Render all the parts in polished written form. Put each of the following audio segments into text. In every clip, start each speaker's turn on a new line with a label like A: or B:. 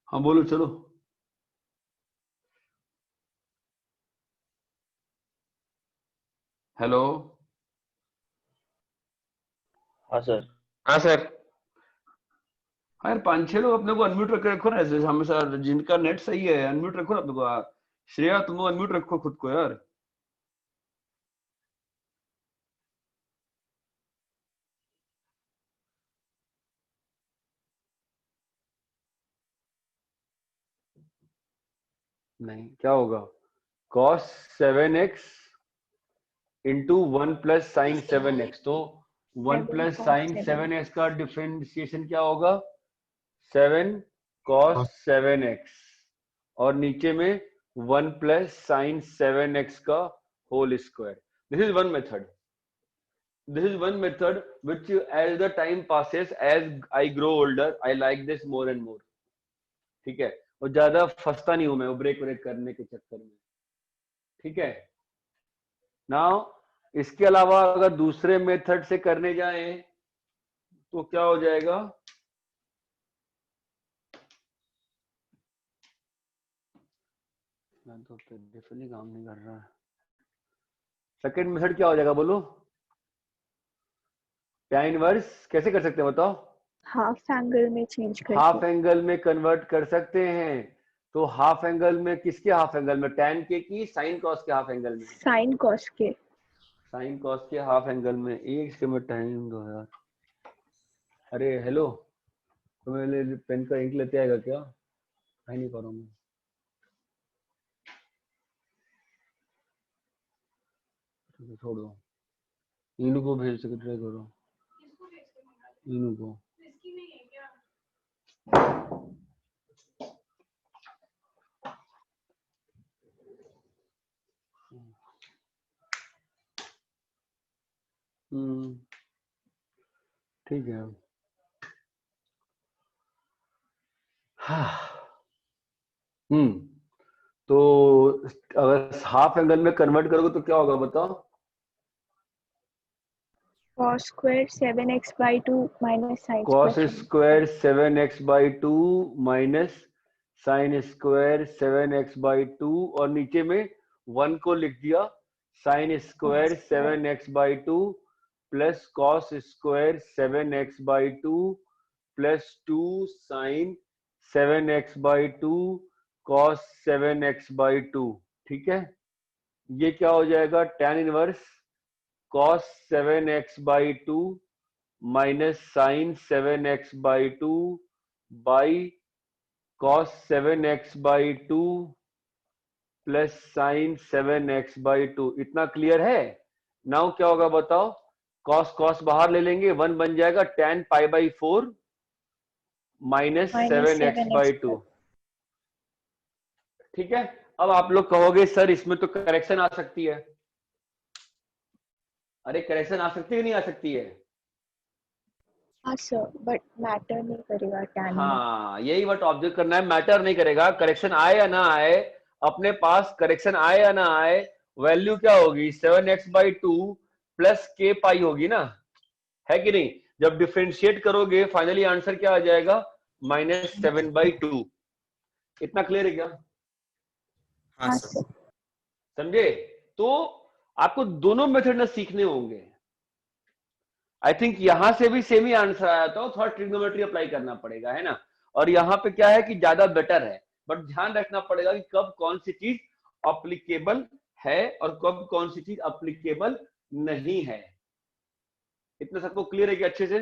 A: हाँ बोलो चलो। हेलो।
B: हाँ सर।
C: हाँ सर।
A: हाँ यार, 5-6 लोग अपने को अनम्यूट रख रखो ना, ऐसे हमेशा जिनका नेट सही है अनम्यूट रखो ना अपने को। श्रेया तुम अनम्यूट रखो खुद को यार। नहीं, क्या होगा? cos 7x into 1 plus sine 7x, तो 1
D: 7
A: प्लस
D: cos
A: साइन
D: 7
A: 7x का डिफरेंशिएशन क्या होगा? 7 cos 7x, और नीचे में 1 प्लस साइन 7x का whole square. This is one method. This is one method which, as the time passes, as I grow older, I like this more and more. ठीक है, और ज्यादा फंसता नहीं हूं मैं वो ब्रेक ब्रेक करने के चक्कर में। ठीक है। नाउ इसके अलावा अगर दूसरे मेथड से करने जाएं तो क्या हो जाएगा? मैं तो डिफरेंटली काम नहीं कर रहा है। सेकंड मेथड क्या हो जाएगा बोलो? tan इनवर्स कैसे कर सकते हैं बताओ?
D: हाफ एंगल में चेंज
A: हाफ
D: करके।
A: एंगल में कन्वर्ट कर सकते हैं। तो हाफ एंगल में किसके हाफ एंगल में? tan के की साइन कॉस के हाफ एंगल में?
D: साइन कॉस के।
A: साइन कॉस के हाफ एंगल में। एक सेकंड टाइम दो यार। अरे हेलो, तुम्हें पेन का इंक लेते आएगा क्या? आई नहीं पा रहा हूँ मैं। छोड़ो, इनको को भेज सके ट्राई करो। इनको ठीक है। हाँ। तो अगर हाफ एंगल में कन्वर्ट करोगे तो क्या होगा बताओ?
D: cos square 7x/2 minus sine
A: cos
D: square
A: square 7x/2 minus sine square 7x/2, और नीचे में 1 को लिख दिया sine square 7x/2 plus cos square 7x/2 plus 2 sine 7x/2 cos 7x/2। ठीक है। ये क्या हो जाएगा? tan inverse cos 7x/2 minus sine 7x/2 by cos 7x/2 plus sine 7x/2। इतना क्लियर है? नाउ क्या होगा बताओ? cos cos बाहर ले लेंगे, 1 बन जाएगा tan π/4 माइनस 7x/2। ठीक है। अब आप लोग कहोगे सर इसमें तो करेक्शन आ सकती है। अरे करेक्शन आ सकती है नहीं आ सकती है?
D: हाँ सर, बट मैटर नहीं करेगा tan में।
A: हाँ, यही बात ऑब्जर्व करना है। मैटर नहीं करेगा, करेक्शन आए या ना आए, अपने पास करेक्शन आए या ना आए, वैल्यू क्या होगी? 7x/2 प्लस k पाई होगी ना, है कि नहीं? जब डिफरेंशिएट करोगे फाइनली आंसर क्या आ जाएगा? -7/2। इतना क्लियर है क्या?
C: हाँ
D: हाँ
C: सर।
D: सर।
A: समझे? तो आपको दोनों मेथड ना सीखने होंगे। आई थिंक यहां से भी सेम ही आंसर आया था, थोड़ा ट्रिग्नोमेट्री अप्लाई करना पड़ेगा, है ना? और यहाँ पे क्या है कि ज्यादा बेटर है, बट ध्यान रखना पड़ेगा कि कब कौन सी चीज अप्लीकेबल है और कब कौन सी चीज अप्लीकेबल नहीं है। इतना सबको क्लियर है कि अच्छे से?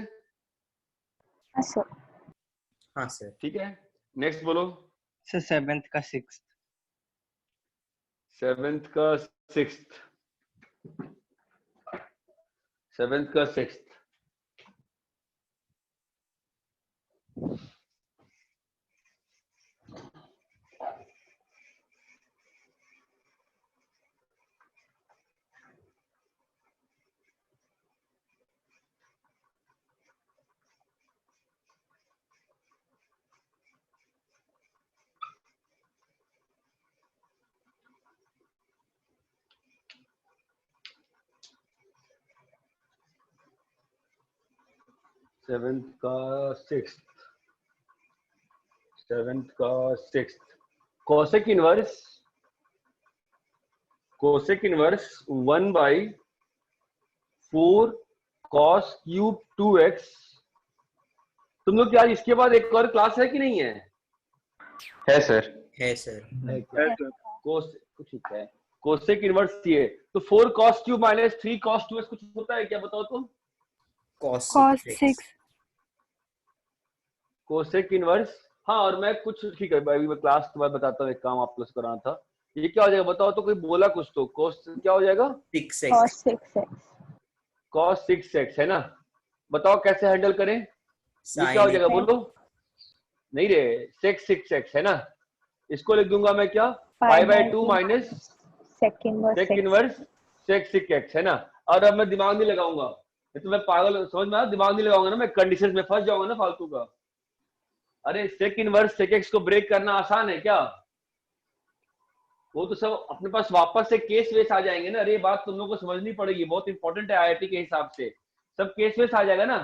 D: हाँ सर।
C: हाँ सर।
A: ठीक है, नेक्स्ट बोलो।
B: सर 7th का 6th।
A: 7th का 6th। 7th का 6th। सेवेंथ का 6th। 7th का 6th cosec inverse 1/4 cos cube 2x। तुम लोग क्या इसके बाद एक और क्लास है कि नहीं है?
B: है सर।
C: है सर।
A: कोस ठीक है, कोसेक इनवर्स ये तो 4 cos cube minus 3 cos 2x कुछ होता है क्या, बताओ तुम?
C: cos
E: cos
C: 6
E: 6
A: cosec inverse. हाँ, और मैं कुछ ठीक है अभी मैं क्लास के बाद बताता हूँ, एक काम आप लोग से कराना था। ये क्या हो जाएगा बताओ तो, कोई बोला कुछ तो, कोस क्या हो जाएगा?
C: 6x
D: cos 6x
A: cos 6x है ना। बताओ कैसे हैंडल करें, ये क्या हो
C: sin
A: जाएगा बोलो? नहीं रे, sec 6x है ना, इसको लिख दूंगा मैं क्या, pi by 2 minus
D: sec inverse
A: sec
D: 6
A: inverse sec 6x है ना। और अब मैं दिमाग नहीं लगाऊंगा, तो मैं पागल समझ में आया, दिमाग नहीं लगाऊंगा ना, मैं कंडीशन में फंस जाऊंगा ना फालतू का। अरे सेक इनवर्स सेक एक्स को ब्रेक करना आसान है क्या? वो तो सब अपने पास वापस से केस वेस आ जाएंगे ना। अरे ये बात तुम लोगों को समझनी पड़ेगी, बहुत इंपॉर्टेंट है आईआईटी के हिसाब से, सब केस वेस आ जाएगा ना।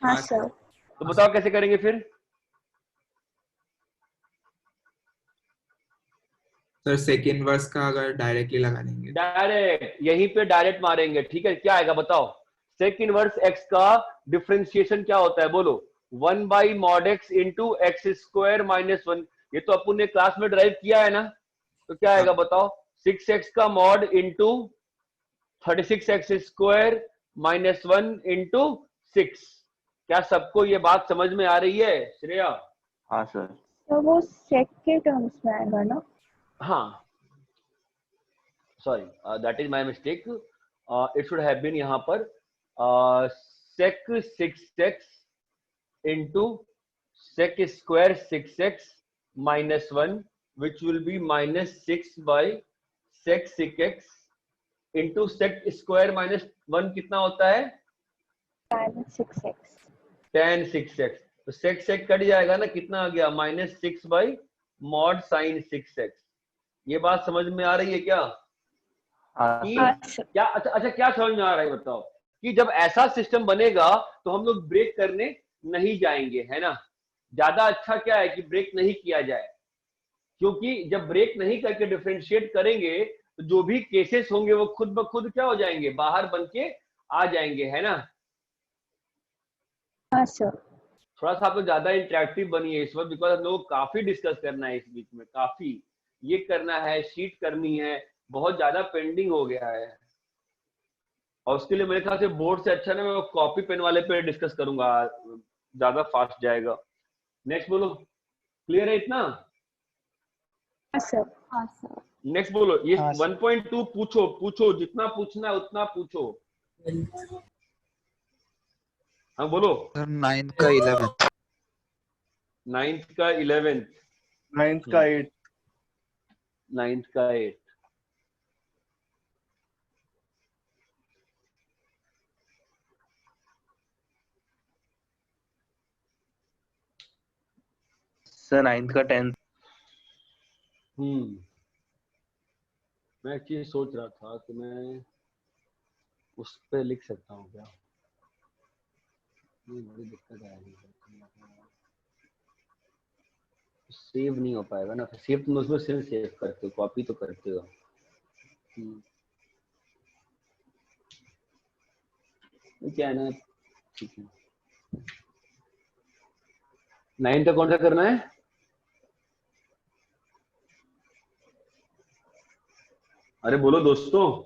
D: हाँ
C: हाँ
D: सर
A: तो बताओ कैसे करेंगे फिर?
F: सर सेकेंड वर्स का अगर डायरेक्टली लगा देंगे,
A: डायरेक्ट यहीं पे डायरेक्ट मारेंगे, ठीक है। क्या आएगा बताओ, सेक इनवर्स एक्स का डिफरेंशिएशन क्या होता है बोलो? 1/mod x into x square minus 1। ये तो अपन ने क्लास में ड्राइव किया है ना, तो क्या आएगा बताओ? 6x का mod into 36x square minus 1 into 6। क्या सबको ये बात समझ में आ रही है श्रेया?
B: हाँ सर।
D: तो वो sec के टर्म्स में आएगा ना?
A: हाँ, sorry, that is my mistake. It should have been यहाँ पर sec 6x into sec square 6x minus 1, which will be minus 6 by sec 6x into sec square minus 1 कितना होता है?
D: tan 6x
A: tan 6x। तो sec sec cut जाएगा ना, कितना आ गया? minus 6 by mod sin 6x। ये बात समझ में आ रही है क्या?
B: हाँ
A: कि
B: सर।
D: सर
A: क्या अच्छा क्या समझ में आ रहा है बताओ, कि जब ऐसा सिस्टम बनेगा तो हम लोग ब्रेक करने नहीं जाएंगे, है ना। ज्यादा अच्छा क्या है कि ब्रेक नहीं किया जाए, क्योंकि जब ब्रेक नहीं करके डिफरेंशिएट करेंगे तो जो भी केसेस होंगे वो खुद ब खुद क्या हो जाएंगे, बाहर बन के आ जाएंगे, है ना।
D: हाँ सर
A: थोड़ा सा आप लोग ज्यादा इंटरेक्टिव बनिए इस वक्त, बिकॉज हम लोग को काफी डिस्कस करना है इस वीक में, काफी ये करना है, शीट करनी है, बहुत ज्यादा पेंडिंग हो गया है। और उसके लिए मेरे ख्याल से बोर्ड से अच्छा ना मैं कॉपी पेन वाले पे डिस्कस करूंगा, ज्यादा फास्ट जाएगा। नेक्स्ट बोलो, क्लियर है इतना?
D: हाँ सर
E: हाँ सर
A: नेक्स्ट बोलो, ये
B: हाँ,
A: 1.2 पूछो पूछो, जितना पूछना है उतना पूछो। हाँ बोलो।
G: सर 9 का 11th
A: 9th का 11th
B: 9th का 8th
A: 9th का 8th
B: सर 9th का 10th
A: मैं एक चीज सोच रहा था कि मैं उस पे लिख सकता हूँ क्या, ये बड़ी दिक्कत आएगी, सेव नहीं हो पाएगा ना। सेव तुम उसमें सिर्फ सेव करते हो, कॉपी तो करते हो। क्या है ना, ठीक है। 9 का कौन सा करना है? अरे बोलो दोस्तों।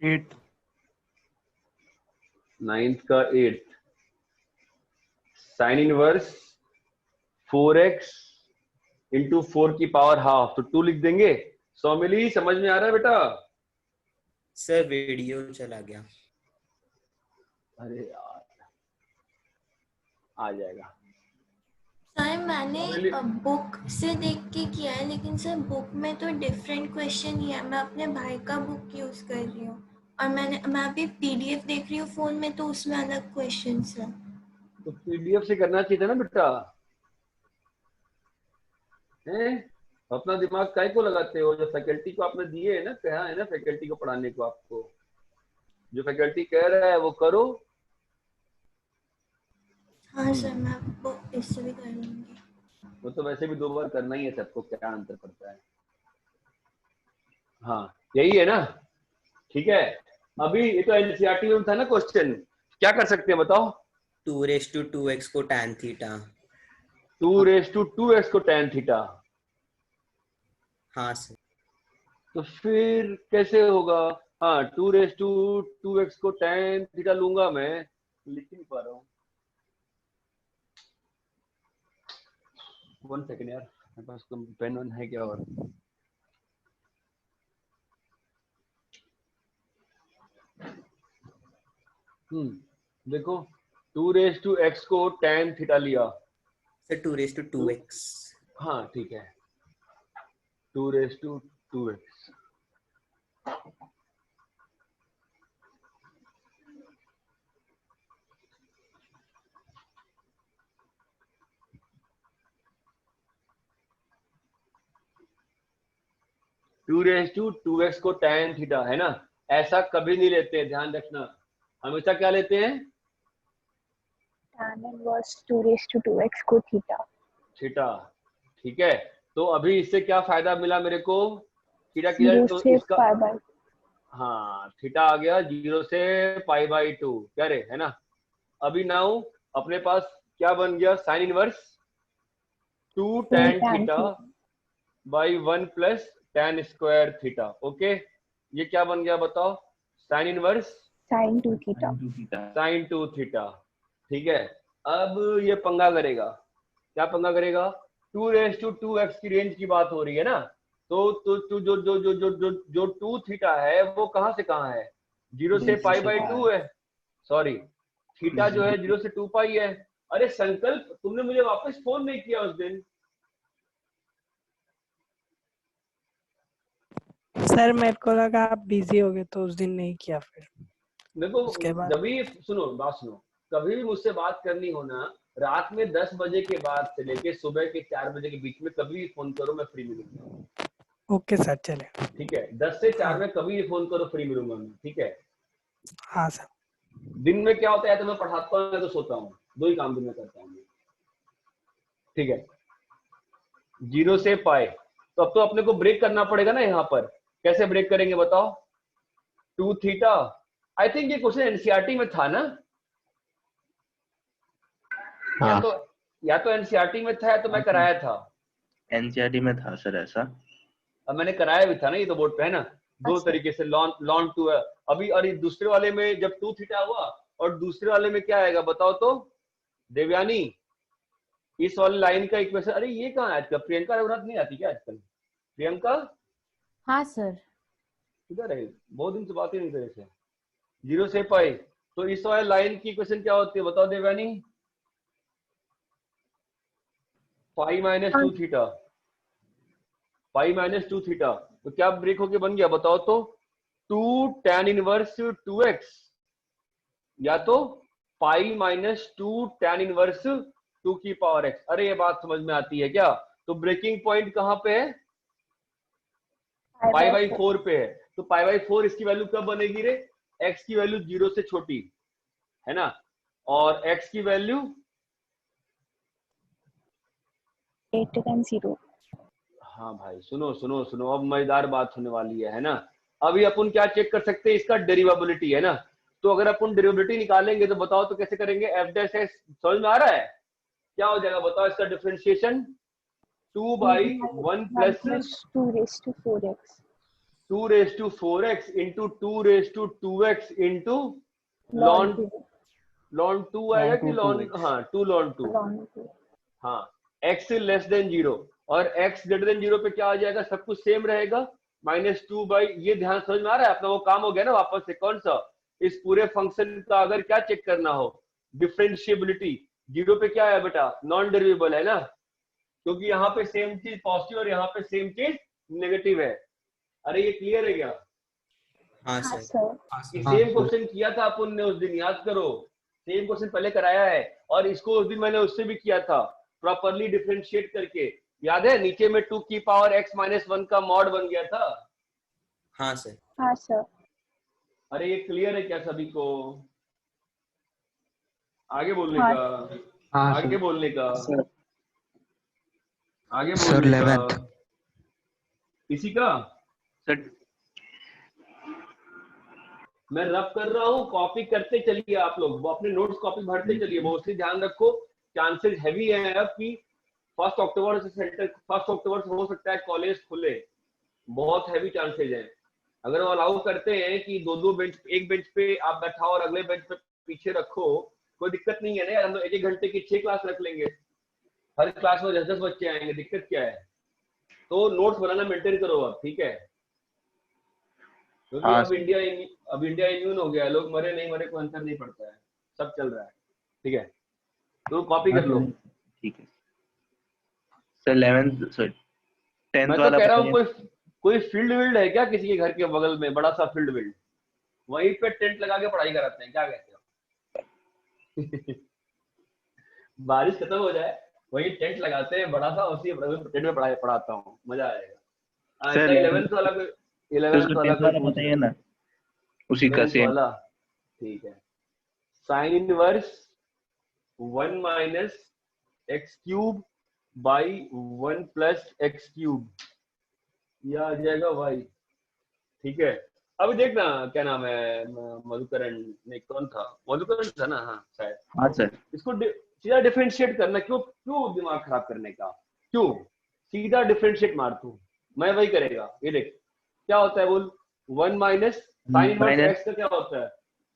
B: 8th
A: 9th का 8th sine inverse 4x into 4 की पावर हाफ, तो 2 लिख देंगे। सौमिली समझ में आ रहा है बेटा?
C: सर वीडियो चला गया।
A: अरे यार आ जाएगा।
H: सर मैंने
A: सौमिली,
H: बुक से देख के किया है, लेकिन सर बुक में तो डिफरेंट क्वेश्चन ही है। मैं अपने भाई का बुक यूज कर रही हूँ और मैं अभी पीडीएफ देख रही हूँ फोन में, तो उसमें अलग क्वेश्चंस है।
A: तो पीडीएफ से करना चाहिए था ना बेटा, हैं? अपना दिमाग काहे को लगाते हो? जो फैकल्टी को आपने दिए है ना, कहा है ना फैकल्टी को पढ़ाने को, आपको जो फैकल्टी कह रहा है वो करो।
H: हाँ सर, मैं बुक इससे भी कर लूंगी।
A: वो तो वैसे भी 2 बार करना ही है सबको, क्या अंतर पड़ता है। हाँ यही है ना, ठीक है। अभी ये तो एनसीईआरटी में था ना क्वेश्चन, क्या कर सकते हैं बताओ?
C: 2 को tan थीटा।
A: 2 को tan थीटा।
C: हाँ सर।
A: तो फिर कैसे होगा? हाँ 2 को tan थीटा लूंगा मैं, लिख नहीं पा रहा हूँ। 1 सेकेंड यार, मेरे पास तो पेन वन है क्या? और देखो 2 को tan थीटा लिया।
C: सर 2
A: हाँ ठीक है, 2 को tan थीटा है ना। ऐसा कभी नहीं लेते, ध्यान रखना, हमेशा क्या लेते हैं?
D: tan inverse 2 को थीटा।
A: थीटा, ठीक है। तो अभी इससे क्या फायदा मिला मेरे को? थीटा की
D: 0
A: तो
D: से
A: इसका,
D: पाई बाय,
A: हाँ थीटा आ गया 0 से π/2, क्या रे, है ना। अभी नाउ अपने पास क्या बन गया? Sine inverse 2 tan
D: tan
A: theta by 1 plus tan square theta. Okay, ये क्या बन गया बताओ? Sine inverse
D: sin 2 theta.
A: Sine 2 theta, ठीक है। अब ये पंगा करेगा, क्या पंगा करेगा? 2 की रेंज की बात हो रही है ना, तो जो जो जो जो जो जो 2 थीटा है वो कहां से कहां है? 0 से π/2 है। सॉरी, थीटा जो है 0 से 2 पाई है। अरे संकल्प, तुमने मुझे वापस फोन नहीं किया उस दिन।
E: सर मेरे को लगा आप बिजी हो गए तो उस दिन नहीं किया, फिर
A: देखो
E: उसके बाद
A: जब भी सुनो, बात सुनो, कभी भी मुझसे बात करनी हो ना, रात में 10 बजे के बाद से लेके सुबह के 4 बजे के बीच में कभी भी फोन करो, मैं फ्री मिलूंगा।
E: ओके सर, चले।
A: ठीक है, 10 से 4
E: हाँ।
A: में कभी भी फोन करो, फ्री मिलूंगा मैं, ठीक है।
E: हाँ सर।
A: दिन में क्या होता है, तो मैं पढ़ाता हूँ या तो सोता हूँ, 2 ही काम दिन में करता हूँ, ठीक है। 0 से पाई, तो अब तो अपने को ब्रेक करना पड़ेगा ना यहाँ पर। कैसे ब्रेक करेंगे बताओ? 2 थीटा, आई थिंक ये क्वेश्चन एनसीईआरटी में था ना।
B: हाँ,
A: या तो एनसीईआरटी में था या तो मैं कराया था।
B: एनसीईआरटी में था सर ऐसा।
A: अब मैंने कराया भी था ना, ये तो बोर्ड पे है ना। 2
D: अच्छा।
A: तरीके से लॉन 2 है अभी, और ये दूसरे वाले में जब 2 थीटा हुआ, और दूसरे वाले में क्या आएगा बताओ तो देवयानी? इस वाली लाइन का इक्वेशन, अरे ये कहाँ है आजकल? प्रियंका रघुनाथ नहीं आती क्या आजकल? प्रियंका
I: हाँ सर।
A: किधर है? बहुत दिन से बात ही नहीं करे से। 0 से पाई, तो इस वाले लाइन की इक्वेशन क्या होती है बताओ देवयानी? π-2 theta, π-2 theta. तो क्या ब्रेक होके बन गया बताओ तो? 2 tan इनवर्स 2x, या तो π-2 tan इनवर्स 2 की पावर x। अरे ये बात समझ में आती है क्या? तो ब्रेकिंग पॉइंट कहाँ पे है? π/4 पे है। तो π/4 इसकी वैल्यू कब बनेगी रे? x की वैल्यू 0 से छोटी है ना, और x की वैल्यू
D: 8
A: हाँ भाई सुनो सुनो सुनो, अब मजेदार बात होने वाली है ना। अभी अपन क्या चेक कर सकते हैं? इसका डेरिवेबिलिटी है ना। तो अगर अपन डेरिवेबिलिटी निकालेंगे तो बताओ तो कैसे करेंगे? f डैश x समझ में आ रहा है? क्या हो जाएगा बताओ इसका differentiation? 2/1 plus
D: 2
A: 2 4x into 2 2x into
D: ln
A: ln 2 आएगा कि ln, हाँ 2 ln 2।
D: ln 2।
A: हाँ, x लेस देन 0 और x ग्रेटर देन 0 पे क्या आ जाएगा? सब कुछ सेम रहेगा, -2 बाई, ये ध्यान समझ में आ रहा है? अपना वो काम हो गया ना वापस से। कौन सा? इस पूरे फंक्शन का अगर क्या चेक करना हो, डिफरेंशिएबिलिटी, 0 पे क्या है बेटा? नॉन डेरिवेबल है ना, क्योंकि यहाँ पे सेम चीज पॉजिटिव और यहाँ पे सेम चीज नेगेटिव है। अरे ये क्लियर है क्या?
C: हाँ
D: हाँ
C: सर।
D: सर।
A: सेम क्वेश्चन किया था अपन ने उस दिन, याद करो। सेम क्वेश्चन पहले कराया है, और इसको उस दिन मैंने उससे भी किया था प्रॉपरली डिफरेंशिएट करके, याद है? नीचे में 2 की पावर x-1 का मॉड बन गया था।
C: हाँ सर।
D: हाँ सर।
A: अरे ये क्लियर है क्या सभी को? आगे बोलने
D: हाँ।
A: का,
F: हाँ
A: आगे बोलने का।
B: सर
A: आगे
G: सर
A: बोलिए
G: 11th।
A: इसी का
B: सर
A: मैं रब कर रहा हूँ, कॉपी करते चलिए आप लोग, वो अपने नोट्स कॉपी भरते चलिए। मोस्टली ध्यान रखो, चांसेस हैवी है अब कि 1 अक्टूबर से 1 अक्टूबर से हो सकता है कॉलेज खुले, बहुत हैवी चांसेस हैं। अगर वो अलाउ करते हैं कि दो बेंच, एक बेंच पे आप बैठाओ और अगले बेंच पे पीछे रखो, कोई दिक्कत नहीं है ना। हम लोग 1-1 घंटे की 6 क्लास रख लेंगे, हर क्लास में 10-10 बच्चे आएंगे, दिक्कत क्या है। तो नोट्स बनाना मेंटेन करो अब, ठीक है, क्योंकि
B: हाँ
A: अब इंडिया इम्यून हो गया है, लोग मरे नहीं मरे कोई अंतर नहीं पड़ता है, सब चल रहा है, ठीक है। तो कॉपी कर लो।
B: ठीक है सर। 11th सर 10th
A: मैं तो
B: वाला
A: कह रहा हूँ
B: बताइए।
A: कोई फील्ड विल्ड है क्या किसी के घर के बगल में, बड़ा सा फील्ड विल्ड, वहीं पे टेंट लगा के पढ़ाई कराते हैं, क्या कहते हो? बारिश खत्म हो जाए वही टेंट लगाते हैं बड़ा सा, उसी टेंट में पढ़ाई पढ़ाता हूँ, मजा आएगा।
B: सर
A: अच्छा 11th वाला कोई,
B: तो
A: 11th
B: उसका
A: वाला
B: 10th
A: कोई
B: वाला
A: पूछ
B: बताइए
A: रहा
B: ना, उसी
A: है,
B: का
A: 10th
B: सेम।
A: वाला, ठीक है। Sine inverse 1 minus x cube by 1 plus x cube, यह आ जाएगा वाई, ठीक है। अभी देखना क्या नाम है, मधुकरण नहीं, कौन था, मधुकरण था ना, हाँ शायद।
B: हाँ सर।
A: इसको सीधा डिफरेंशिएट करना, क्यों दिमाग खराब करने का, क्यों, सीधा डिफरेंशिएट मार तू, मैं वही करेगा। ये देख क्या होता है, बोल 1 minus sine inverse
B: minus
A: x का क्या होता है,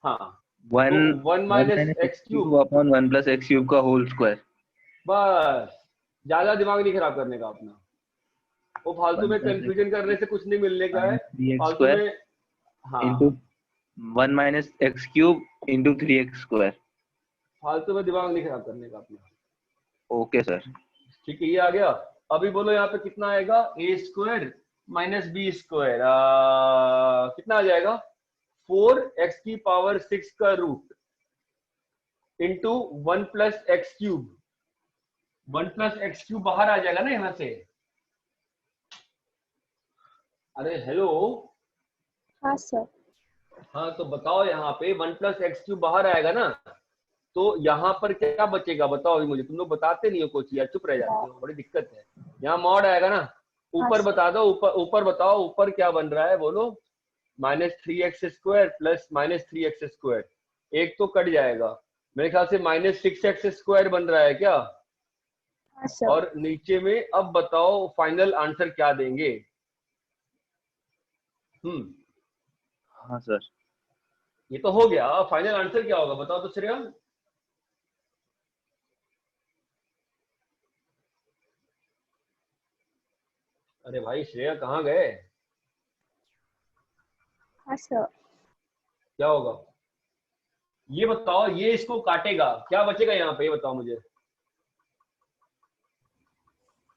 A: हाँ,
B: 1
A: तो 1 minus
B: minus
A: x
B: x
A: cube,
B: cube upon 1 plus x cube का होल स्क्वायर।
A: बस, ज्यादा दिमाग नहीं खराब करने का अपना, वो फालतू
B: 1
A: में
B: प्लस
A: कंफ्यूजन करने से कुछ नहीं मिलने का है,
B: माइनस 3x
A: फालतू
B: स्क्वायर
A: में, हाँ,
B: into 1 minus x cube into 3x square.
A: फालतू में दिमाग नहीं खराब करने का अपना,
B: ओके सर।
A: ठीक है। ये आ गया। अभी बोलो यहाँ पे कितना आएगा, A square minus B square, कितना आ जाएगा, 4x की पावर 6 का root into 1 plus x cube, 1 plus x cube बाहर आ जाएगा ना यहाँ से, अरे हेलो,
D: हाँ सर।
A: हाँ तो बताओ यहाँ पे 1 प्लस एक्स क्यूब बाहर आएगा ना, तो यहाँ पर क्या बचेगा बताओ अभी मुझे, तुम लोग बताते नहीं हो कुछ यार, चुप रह जाते हो, बड़ी दिक्कत है। यहाँ मॉड आएगा ना, ऊपर
D: हाँ,
A: बता दो, ऊपर बताओ, ऊपर क्या बन रहा है बोलो, -3x² प्लस -3x², एक तो कट जाएगा, मेरे ख्याल से -6x² बन रहा है क्या,
D: हाँ सर।
A: और नीचे में अब बताओ फाइनल आंसर क्या देंगे।
B: हाँ सर।
A: ये तो हो गया, फाइनल आंसर क्या होगा बताओ तो श्रेया। अरे भाई श्रेया कहाँ गए,
D: हाँ सर।
A: क्या होगा ये बताओ, ये इसको काटेगा, क्या बचेगा यहाँ पे, ये बताओ मुझे।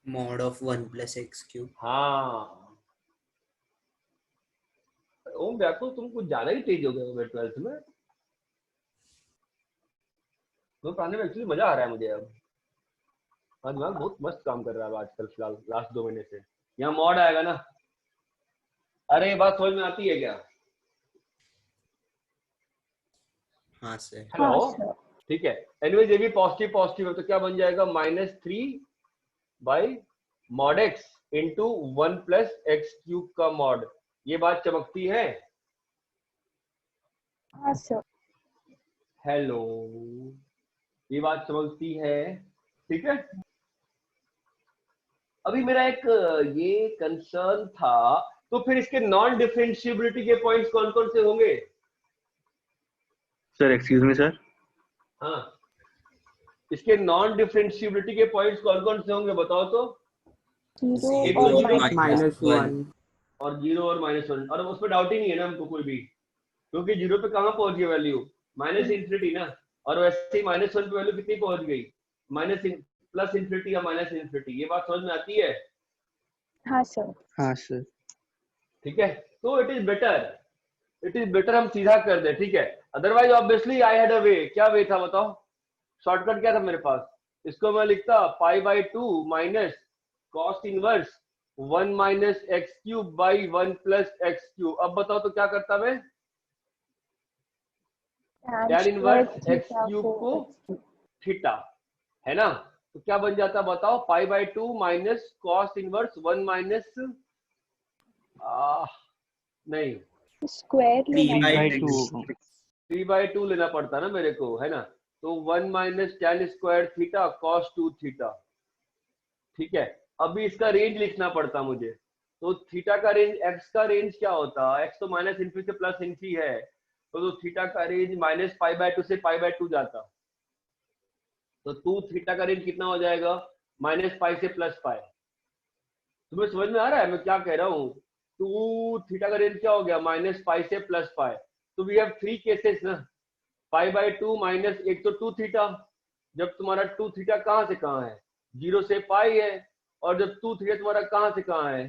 C: mod of 1 plus x cube।
A: हाँ, ओम व्याकुल तुम कुछ ज्यादा ही तेज हो गए हो 12th में, तो पढ़ाने में एक्चुअली मजा आ रहा है मुझे अब, हाँ दिमाग बहुत मस्त काम कर रहा है आजकल, फिलहाल लास्ट 2 महीने से। यहाँ मॉड आएगा ना, अरे ये बात समझ में आती है क्या,
C: हाँ सर।
A: हेलो,
D: हाँ सर।
A: ठीक है। एनीवेज ये भी पॉजिटिव पॉजिटिव है, तो क्या बन जाएगा, -3 by mod x into 1 plus x cube का मॉड, ये बात चमकती है,
D: हाँ सर।
A: हेलो, ये बात चमकती है, ठीक है। अभी मेरा एक ये कंसर्न था, तो फिर इसके नॉन डिफरेंशिएबिलिटी के पॉइंट्स कौन कौन से होंगे,
B: सर एक्सक्यूज मी सर।
A: हाँ इसके नॉन डिफरेंशिएबिलिटी के पॉइंट्स कौन कौन से होंगे बताओ तो,
D: 0
A: और
D: और
C: -1।
A: और 0 और -1, और उसमें डाउट ही नहीं है ना हमको कोई भी, क्योंकि 0 पे कहाँ पहुंच गई वैल्यू, -∞ ना, और वैसे ही -1 पे वैल्यू कितनी पहुंच गई, +∞ या -∞, ये बात समझ में आती है।
D: हाँ सर।
G: हाँ सर।
A: ठीक है, तो इट इज बेटर हम सीधा कर दे, ठीक है। Otherwise obviously I had a way, क्या वे था बताओ, शॉर्टकट क्या था मेरे पास, इसको मैं लिखता π/2 minus cos inverse 1 minus x cube by 1 plus x cube. अब बताओ तो क्या करता मैं, tan इनवर्स एक्स क्यूब को थीटा, है ना, तो क्या बन जाता बताओ, π/2 माइनस कॉस इनवर्स 1 माइनस नहीं
D: स्क्वायर लेना
A: 3/2 लेना पड़ता ना मेरे को, है ना। तो 1 minus tan square theta cos 2 theta, ठीक है। अभी इसका रेंज लिखना पड़ता मुझे, तो थीटा का रेंज, एक्स का रेंज क्या होता, एक्स तो माइनस इन्फिनिटी से प्लस इन्फी है, तो थीटा का रेंज माइनस π/2 से π/2 जाता, तो 2 थीटा का रेंज कितना हो जाएगा, माइनस पाई से प्लस पाई। तुम्हें समझ में आ रहा है मैं क्या कह रहा हूँ। 2 थीटा का रेंज क्या हो गया, माइनस पाई से प्लस पाई। तो वी हैव 3 केसेस ना, π/2 माइनस, एक तो 2 थीटा, जब तुम्हारा 2 थीटा कहाँ से कहाँ है, 0 से पाई है, और जब 2 थीटा तुम्हारा कहाँ से कहाँ है।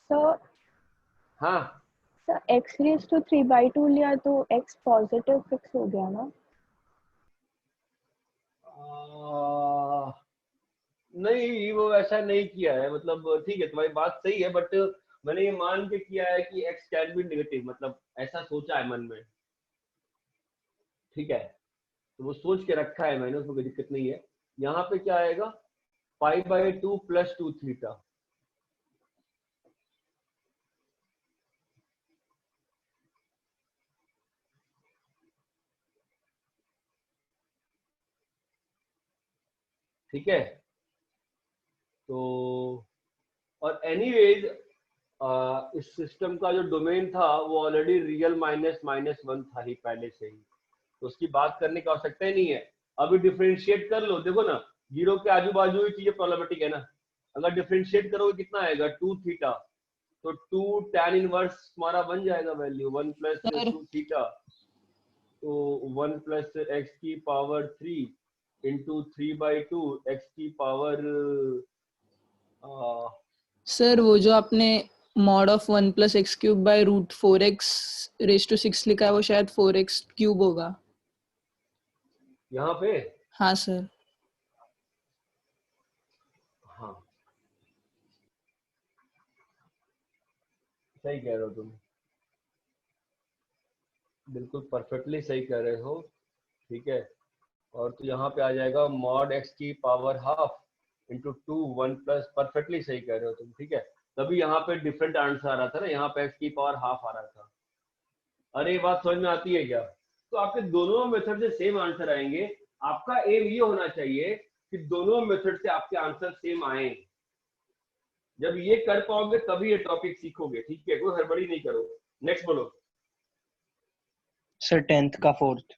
D: सर
A: हाँ
D: सर x रेज टू 3/2 लिया तो x पॉजिटिव फिक्स हो गया ना।
A: नहीं वो ऐसा नहीं किया है, मतलब ठीक है तुम्हारी बात सही है, बट मैंने ये मान के किया है कि x कैन बी नेगेटिव, मतलब ऐसा सोचा है मन में, ठीक है। तो वो सोच के रखा है मैंने, उसमें कोई दिक्कत नहीं है। यहाँ पे क्या आएगा, π/2 प्लस 2 थीटा, ठीक है। तो और एनीवेज इस सिस्टम का जो डोमेन था वो ऑलरेडी रियल -1 था ही पहले से ही, तो उसकी बात करने की आवश्यकता ही नहीं है। अभी डिफरेंशिएट कर लो, देखो ना जीरो के आजू बाजू ही चीजें प्रॉब्लमेटिक है ना। अगर डिफरेंशिएट करोगे कितना आएगा, 2 थीटा, तो 2 tan इनवर्स तुम्हारा बन जाएगा वैल्यू 1 प्लस 2 थीटा, तो 1 प्लस एक्स की पावर 3 इंटू 3/2 एक्स की पावर
I: सर वो जो आपने mod of 1 plus x cube by root 4x raise to 6 लिखा है, वो शायद 4x क्यूब होगा
A: यहाँ पे।
I: हाँ सर।
A: हाँ सही कह रहे हो तुम, बिल्कुल परफेक्टली सही कह रहे हो, ठीक है। और तो यहाँ पे आ जाएगा मॉड एक्स की power half into 2 1 plus, perfectly सही कह रहे हो तुम, ठीक है। तभी यहाँ पे डिफरेंट आंसर आ रहा था ना, यहाँ पे एक्स की पावर हाफ आ रहा था। अरे ये बात समझ में आती है क्या, तो आपके दोनों मेथड से सेम आंसर आएंगे। आपका एम ये होना चाहिए कि दोनों मेथड से आपके आंसर सेम आए। जब ये कर पाओगे तभी ये टॉपिक सीखोगे, ठीक है, कोई हड़बड़ी नहीं करो। नेक्स्ट बोलो
B: सर 10th का 4th,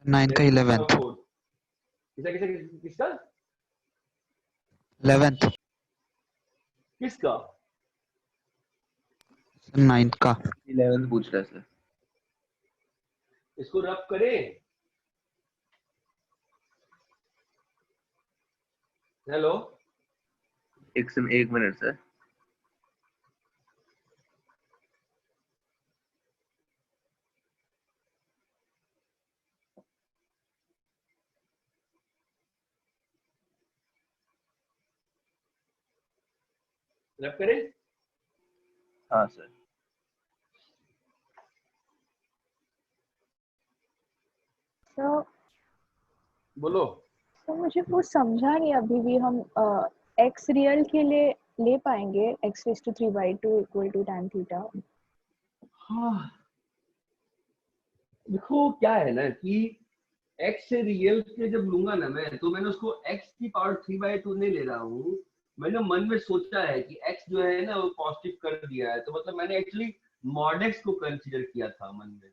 G: 9 का 11th,
A: किसका
G: 11th,
A: किसका
G: 9 का
B: 11th पूछ रहा है सर।
A: इसको रब करें, हेलो
B: एक मिनट सर।
A: रब करें।
B: हाँ सर।
D: सर
A: बोलो।
D: तो मुझे वो समझा नहीं अभी भी, हम x रियल के लिए ले पाएंगे x raise to 3/2 equal to tan theta.
A: हाँ देखो क्या है ना कि x से रियल के जब लूंगा ना मैं, तो मैंने उसको x की पावर 3/2 नहीं ले रहा हूँ, मैंने मन में सोचा है कि x जो है ना वो पॉजिटिव कर दिया है, तो मतलब मैंने एक्चुअली मॉड x को कंसीडर किया था मन में।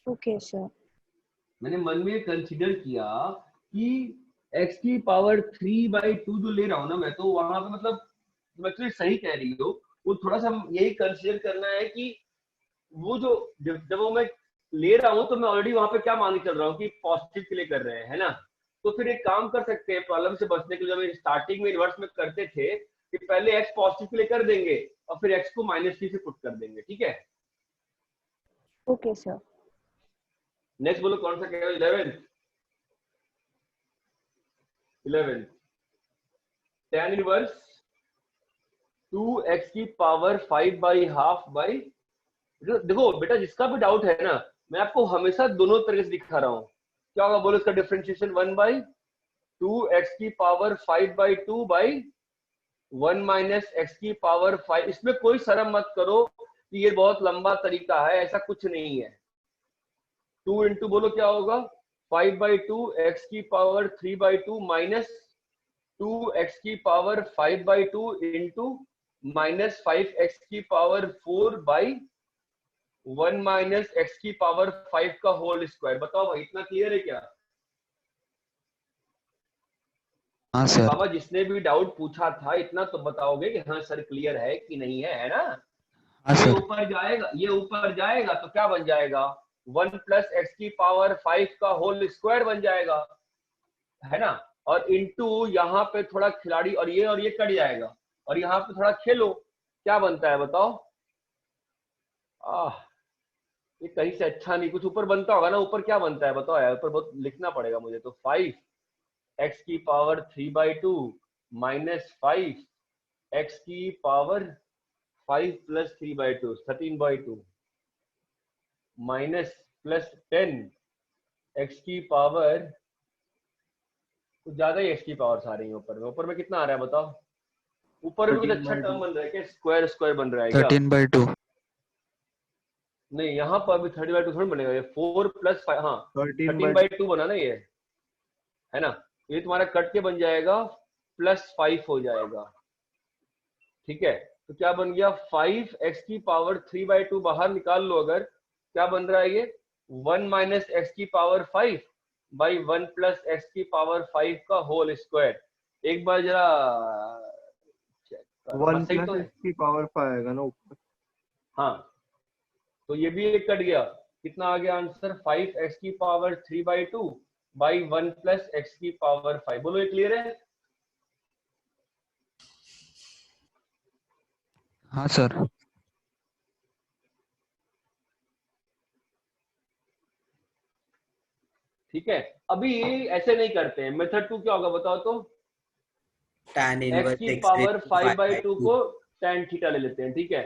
D: Okay sir.
A: मैंने मन में कंसीडर किया कि x की पावर 3/2 जो ले रहा हूँ ना मैं, तो वहां पे मतलब एक्चुअली सही कह रही हो, वो थोड़ा सा यही कंसीडर करना है कि वो जो जब वो मैं ले रहा हूँ तो मैं ऑलरेडी वहां पे क्या मान के चल रहा हूँ कि पॉजिटिव के लिए कर रहे हैं, है ना। तो फिर एक काम कर सकते हैं प्रॉब्लम से बचने के लिए, जब स्टार्टिंग में इन्वर्स में करते थे कि पहले x पॉजिटिव के लिए कर देंगे और फिर x को -3 से पुट कर देंगे, ठीक है।
D: Okay sir.
A: नेक्स्ट बोलो कौन सा कह रहे हो, 11 tan इनवर्स 2x की पावर 5/2 बाई, देखो बेटा जिसका भी डाउट है ना मैं आपको हमेशा दोनों तरीके से दिखा रहा हूँ। क्या होगा बोलो इसका डिफरेंशिएशन, 1/2 x की पावर 5/2 बाई 1 माइनस x की पावर 5। इसमें कोई शर्म मत करो कि ये बहुत लंबा तरीका है, ऐसा कुछ नहीं है। 2 इंटू बोलो क्या होगा, 5/2 x की पावर 3/2 माइनस 2x की पावर 5/2 इंटू माइनस 5x की पावर 4 बाई 1 माइनस x की पावर 5 का होल स्क्वायर। बताओ भाई इतना क्लियर है क्या?
G: हाँ सर।
A: बाबा जिसने भी डाउट पूछा था इतना तो बताओगे कि हाँ सर क्लियर है कि नहीं है ना?
G: हाँ
A: ये
G: सर।
A: ऊपर जाएगा, ये ऊपर जाएगा तो क्या बन जाएगा, 1 प्लस एक्स की पावर 5 का होल स्क्वायर बन जाएगा, है ना? और इंटू यहाँ पे थोड़ा खिलाड़ी और ये कट जाएगा और यहाँ पे थोड़ा खेलो, क्या बनता है बताओ? ये कहीं से अच्छा नहीं, कुछ ऊपर बनता होगा ना। ऊपर क्या बनता है बताओ यार, ऊपर बहुत लिखना पड़ेगा मुझे तो। 5x की पावर 3/2 माइनस 5x की power 5 plus 3/2 13/2 minus plus 10x की पावर, कुछ ज्यादा ही x की पावर आ रही है ऊपर में कितना आ रहा है बताओ? ऊपर में कुछ अच्छा टर्म बन रहा है क्या? स्क्वायर स्क्वायर बन रहा है क्या?
G: 13/2।
A: नहीं यहाँ पर अभी 30/2 थोड़ी बनेगा, ये 4 प्लस 5, हाँ 13/2 बना ना ये, है ना? ये तुम्हारा कट के बन जाएगा +5 हो जाएगा, ठीक है? तो क्या बन गया, 5x की पावर 3/2 बाहर निकाल लो अगर, क्या बन रहा है ये 1 माइनस x की पावर 5 बाई 1 प्लस x की पावर 5 का होल स्क्वायर। एक बार जरा
J: 1 प्लस x की पावर 5 आएगा ना ऊपर।
A: हाँ तो ये भी एक कट गया, कितना आ गया आंसर, 5x की पावर 3/2 बाई 1 प्लस x की पावर 5। बोलो ये क्लियर है?
G: हाँ सर।
A: ठीक है, अभी ऐसे नहीं करते हैं। मेथड 2 क्या होगा बताओ तो?
C: tan
A: x
C: inverse
A: की
C: x
A: पावर
C: raised to
A: 5/2
C: 5/2
A: को tan थीटा ले लेते हैं, ठीक है?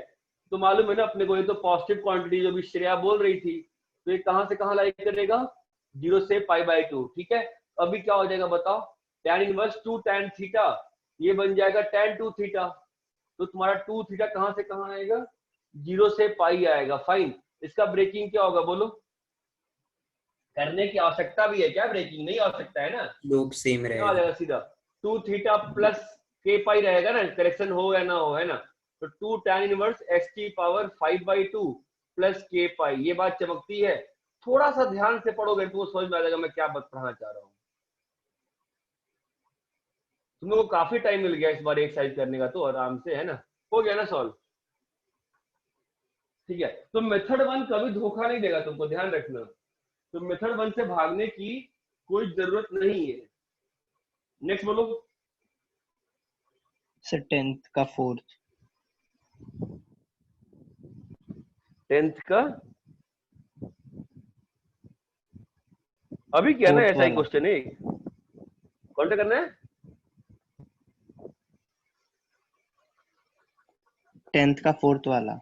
A: तो मालूम है ना अपने को, ये तो पॉजिटिव क्वांटिटी जो भी श्रेया बोल रही थी, तो ये कहां से कहां लाई करेगा, 0 से π/2, ठीक है? अभी क्या हो जाएगा बताओ, tan इनवर्स 2 tan थीटा, ये बन जाएगा tan 2 थीटा। तो तुम्हारा 2 थीटा कहां से कहां आएगा, 0 से पाई आएगा। फाइन, इसका ब्रेकिंग क्या होगा बोलो? करने की आवश्यकता भी है क्या? ब्रेकिंग नहीं आवश्यकता है ना,
C: लोग सेम
A: क्या आ
C: रहेगा।
A: जाएगा सीधा 2 थीटा प्लस k पाई रहेगा ना, करेक्शन हो या ना हो, है ना? तो 2 tan इनवर्स x की पावर 5/2 प्लस k पाई। ये बात चमकती है, थोड़ा सा ध्यान से पढ़ोगे तो समझ में आ जाएगा मैं क्या बताना चाह रहा हूँ। तुम लोगों को काफी टाइम मिल गया इस बार एक्सरसाइज करने का, तो आराम से, है ना? हो गया ना सॉल्व? ठीक है, तो मेथड 1 कभी धोखा नहीं देगा तुमको, ध्यान रखना। तो मेथड 1 से भागने की कोई जरूरत नहीं है। नेक्स्ट बोलो
B: सर 10th का 4th।
A: 10th का अभी क्या ना,
B: Fourth
A: ऐसा ही
B: वाला।
A: क्वेश्चन है, कौन सा करना है?
B: 10th का 4th वाला।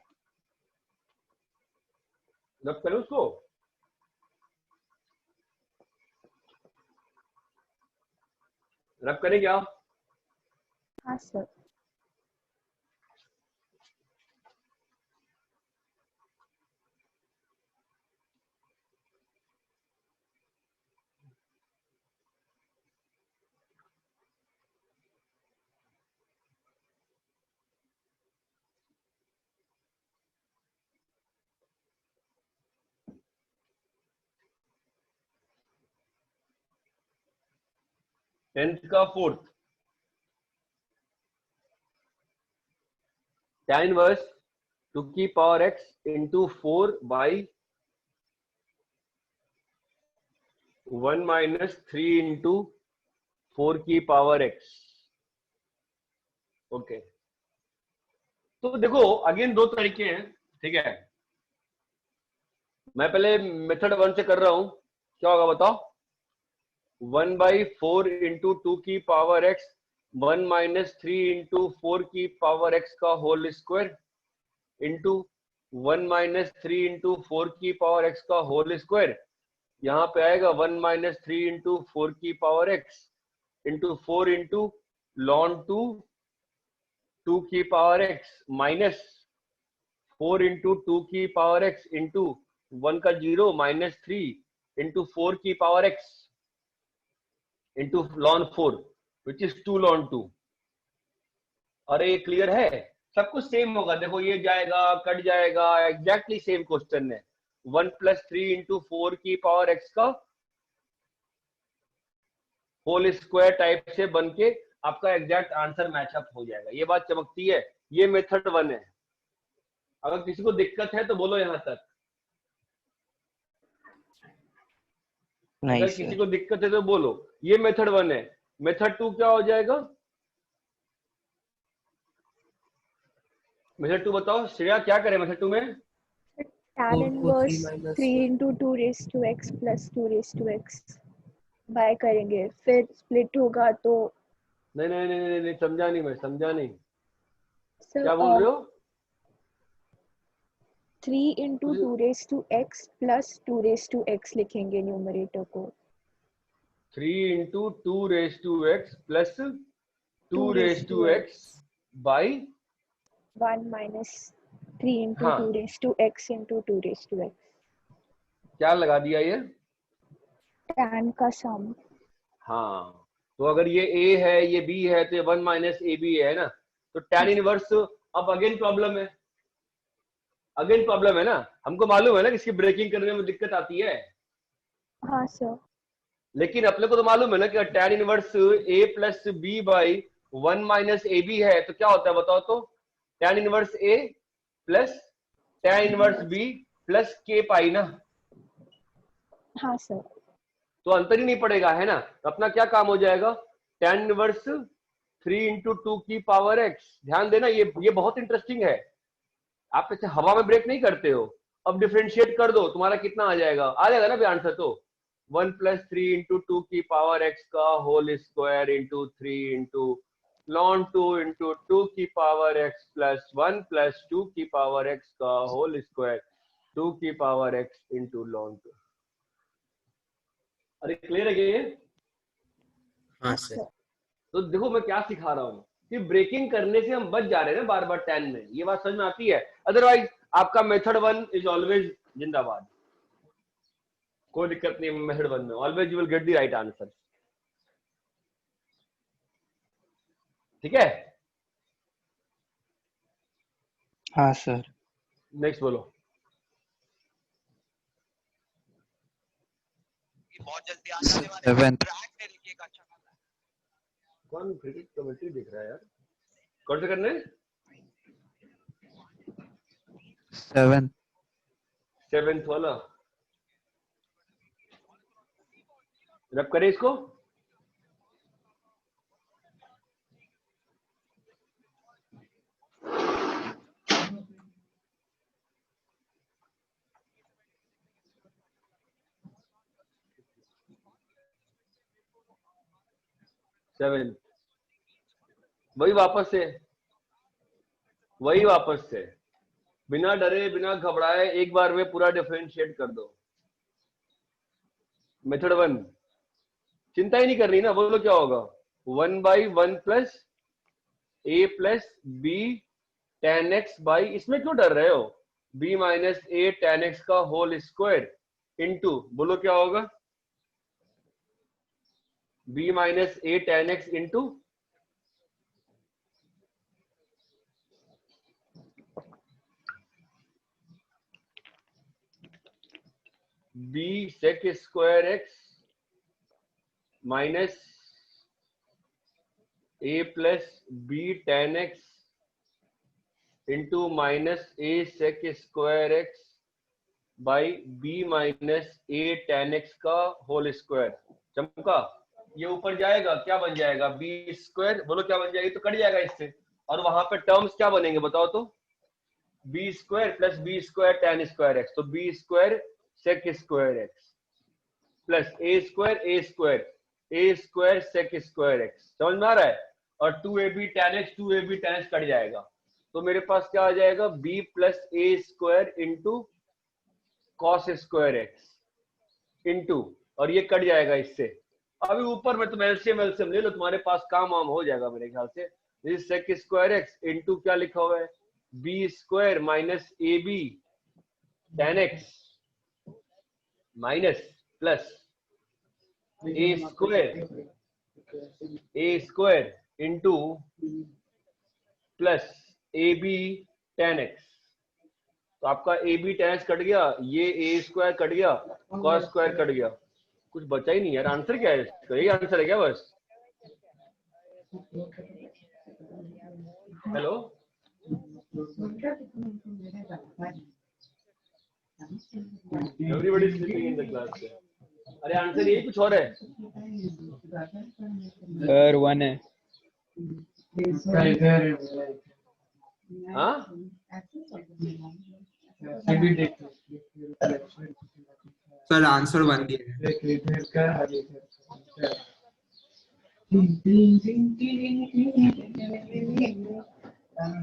A: रब करो उसको, रब करें क्या?
D: हाँ सर।
A: टेंथ का 4th, tan इनवर्स 2 की power x into 4 by 1 minus 3 into 4 की पावर x। ओके, तो देखो अगेन दो तरीके हैं, ठीक है? मैं पहले मेथड 1 से कर रहा हूं, क्या होगा बताओ? 1/4 इंटू 2 की पावर x 1 माइनस 3 इंटू 4 की पावर x का whole square into 1 minus 3 into 4 की पावर x का होल स्क्वायर, यहाँ पे आएगा 1 माइनस 3 इंटू 4 की power x into 4 into ln 2 की पावर x माइनस 4 इंटू 2 की पावर x इंटू 1 का 0 माइनस 3 इंटू 4 की power x into ln 4 which is 2 ln 2। अरे ये क्लियर है? सब कुछ सेम होगा, देखो ये जाएगा कट जाएगा, एग्जैक्टली सेम क्वेश्चन है। 1 प्लस 3 इंटू 4 की पावर x का होल स्क्वायर टाइप से बन के आपका एग्जैक्ट आंसर मैचअप हो जाएगा। ये बात चमकती है। ये मेथड 1 है। अगर किसी को दिक्कत है तो बोलो यहां तक।
B: नहीं
A: अगर किसी को दिक्कत है तो बोलो। ये मेथड 1 है। मेथड 2 क्या हो जाएगा? मेथड 2 बताओ श्रेया, क्या करें मेथड 2 में?
D: tan inverse 3 into 2 raised to x plus 2 raised to x bye करेंगे, फिर स्प्लिट होगा तो
A: नहीं नहीं नहीं नहीं, नहीं समझा नहीं, मैं समझा नहीं।
D: सर
A: क्या बोल रहे हो?
D: 3 into 2 raised to x plus 2 raised to x लिखेंगे न्यूमरेटर को।
A: 3 into 2 raised to x plus 2 raised to x by
D: 1 minus 3 into
A: हाँ
D: 2 raised to x into 2 raised to x।
A: क्या लगा दिया ये?
D: tan का सम।
A: हाँ, तो अगर ये a है ये b है तो ये 1 माइनस ए बी है ना, तो tan इनवर्स। अब अगेन प्रॉब्लम है, अगेन प्रॉब्लम है ना। हमको मालूम है ना किसकी ब्रेकिंग करने में दिक्कत आती है।
D: हाँ सर।
A: लेकिन अपने को तो मालूम है ना कि tan inverse a plus b by 1 minus a b है तो क्या होता है बताओ तो? tan inverse a plus tan inverse b plus k pi ना।
D: हाँ सर।
A: तो अंतर ही नहीं पड़ेगा, है ना। तो अपना क्या काम हो जाएगा? tan इनवर्स 3 इंटू 2 की पावर x। ध्यान देना, ये बहुत इंटरेस्टिंग है। आप ऐसे हवा में ब्रेक नहीं करते हो। अब डिफरेंशिएट कर दो, तुम्हारा कितना आ जाएगा? आ जाएगा ना आंसर तो 1 प्लस 3 इंटू 2 की पावर x का whole square into 3 into ln 2 into 2 की पावर x प्लस 1 प्लस 2 की पावर x का होल स्क्वायर 2 की पावर x इंटू ln 2। अरे क्लियर है ये?
C: हाँ सर।
A: तो देखो मैं क्या सिखा रहा हूँ कि ब्रेकिंग करने से हम बच जा रहे हैं ना बार बार tan में। ये बात समझ में आती है? अदरवाइज आपका मेथड 1 इज ऑलवेज जिंदाबाद, कोई दिक्कत नहीं। मेथड 1 में always you will get the right answer. ठीक है,
B: हाँ सर।
A: नेक्स्ट बोलो।
G: सेवेंथ
A: कौन क्रिकेट कमेंट्री देख रहा है यार? कौन से करने? सेवेंथ वाला। रब करे इसको। सेवेंथ वही वापस से बिना डरे बिना घबराए एक बार में पूरा डिफरेंशिएट कर दो। मेथड 1 चिंता ही नहीं करनी ना। बोलो क्या होगा? 1 by 1 plus a plus b tan x by, इसमें क्यों डर रहे हो? b minus a tan x का होल स्क्वायर इंटू, बोलो क्या होगा? b minus a tan x into b sec square x minus a plus b tan x into minus a sec square x by b minus a tan x का whole square. चमका, ये ऊपर जाएगा क्या बन जाएगा? b स्क्वायर, बोलो क्या बन जाएगी? तो कट जाएगा इससे। और वहां पे टर्म्स क्या बनेंगे बताओ तो? b square plus b square tan square x, तो b square sec square x plus a square sec square x। समझ में आ रहा है? और 2ab tan x कट जाएगा। तो मेरे पास क्या आ जाएगा, b plus a square into cos square x into, और ये कट जाएगा इससे। अभी ऊपर में तुम एलसीएम ले लो, तुम्हारे पास काम वाम हो जाएगा मेरे ख्याल से। This sec square x into क्या लिखा हुआ है, b square minus a b tan x minus plus a square into plus a b tan x. तो आपका a b tan x cut गया, ये ए स्क्वायर कट गया, कॉस स्क्वायर कट गया, कुछ बचा ही नहीं यार। आंसर क्या है इसका, यही आंसर है क्या बस? Hello, everybody sleeping in the class. अरे आंसर यही कुछ और है
B: सर 1 है।
A: हाँ
F: सर आंसर 1 दिया है।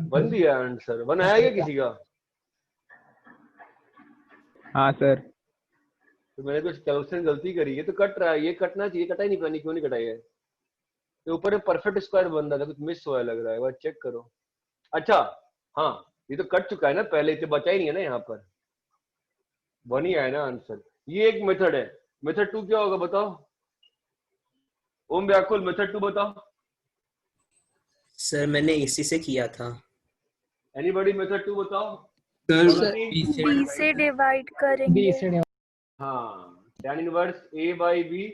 A: वन दिया आंसर, वन आया क्या किसी का?
B: हाँ सर।
A: तो मैंने कुछ कैलकुलेशन गलती करी है तो कट रहा है, ये कटना चाहिए, कटा ही नहीं, पता नहीं क्यों नहीं कटा है। तो ऊपर में परफेक्ट स्क्वायर बन रहा था, कुछ मिस हुआ लग रहा है, एक बार चेक करो। अच्छा हाँ, ये तो कट चुका है ना पहले, इसे बचा ही नहीं है ना यहाँ पर, वन ही आया ना आंसर। ये एक मेथड है। मेथड 2 क्या होगा बताओ? ओम व्याकुल, मेथड 2 बताओ।
C: सर मैंने इसी से किया था।
A: एनीबॉडी मेथड 2 बताओ।
F: सर
D: बी से डिवाइड करेंगे।
A: हाँ, tan inverse a by b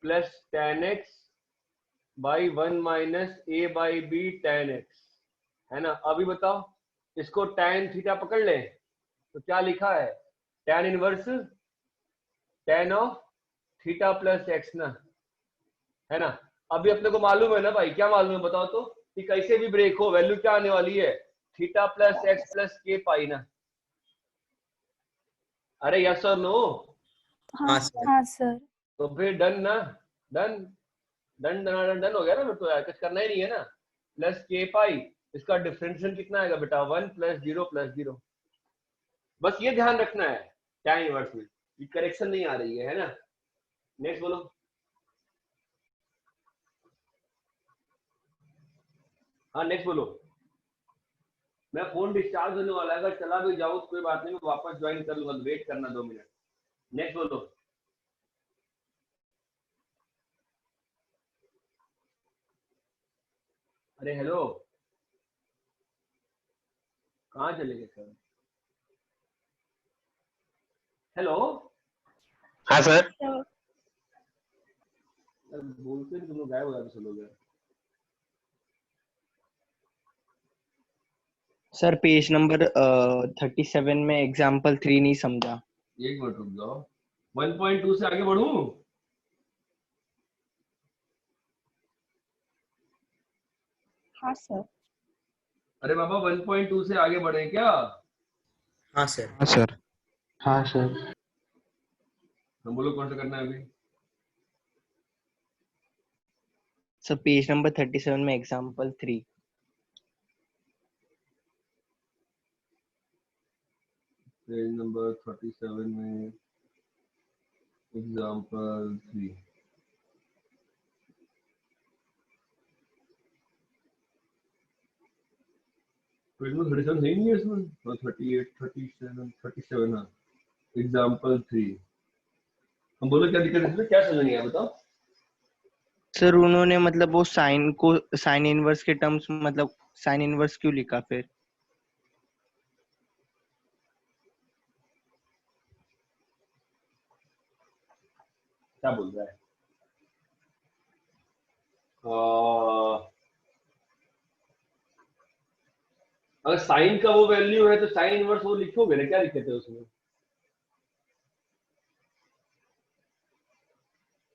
A: plus tan x by 1 minus a by बी tan x, है ना? अभी बताओ, इसको tan थीटा पकड़ ले तो क्या लिखा है, tan inverse tan of theta plus x ना, है ना? अभी अपने को मालूम है ना भाई, क्या मालूम है बताओ तो, कि कैसे भी ब्रेक हो वैल्यू क्या आने वाली है, थीटा प्लस x प्लस के पाई ना। अरे यस और नो?
D: हाँ सर।
A: तो फिर डन ना, डन डन डन डन हो गया ना, फिर तो यार कुछ करना ही नहीं है ना। प्लस के पाई, इसका डिफरेंशियल कितना आएगा बेटा, 1 प्लस 0, बस ये ध्यान रखना है tan इनवर्स में, ये करेक्शन नहीं आ रही है ना। नेक्स्ट बोलो। हाँ नेक्स्ट बोलो। मैं फोन डिस्चार्ज होने वाला है, अगर चला भी जाऊँ तो कोई बात नहीं, मैं वापस ज्वाइन कर लूंगा, वेट करना 2 मिनट। नेक्स्ट बोलो। अरे हेलो, कहाँ चले गए सर? हेलो।
B: हाँ सर।
A: बोलते नहीं, तुम लोग गायब हो जाते सब लोग।
B: सर पेज नंबर 37 में एग्जाम्पल 3 नहीं समझा।
A: एक मिनट रुक जाओ, 1.2 से आगे बढ़ूं?
D: हाँ सर।
A: अरे बाबा 1.2 से आगे बढ़े क्या?
C: हाँ सर।
G: हाँ सर।
F: हाँ सर।
A: हम बोलो कौन सा करना है अभी?
B: सर पेज नंबर 37 में एग्जाम्पल 3।
A: पेज नंबर 37 में एग्जांपल 3। पेज नंबर 37 नहीं है इसमें, 38 37 हाँ, एग्जांपल 3। हम बोलो क्या दिक्कत है इसमें, क्या समझ नहीं आया बताओ?
B: सर उन्होंने मतलब वो साइन को साइन इनवर्स के टर्म्स, मतलब साइन इनवर्स क्यों लिखा फिर?
A: क्या बोल रहा है? अगर साइन का वो वैल्यू है तो साइन इनवर्स वो लिखोगे ना, क्या दिक्कत है उसमें?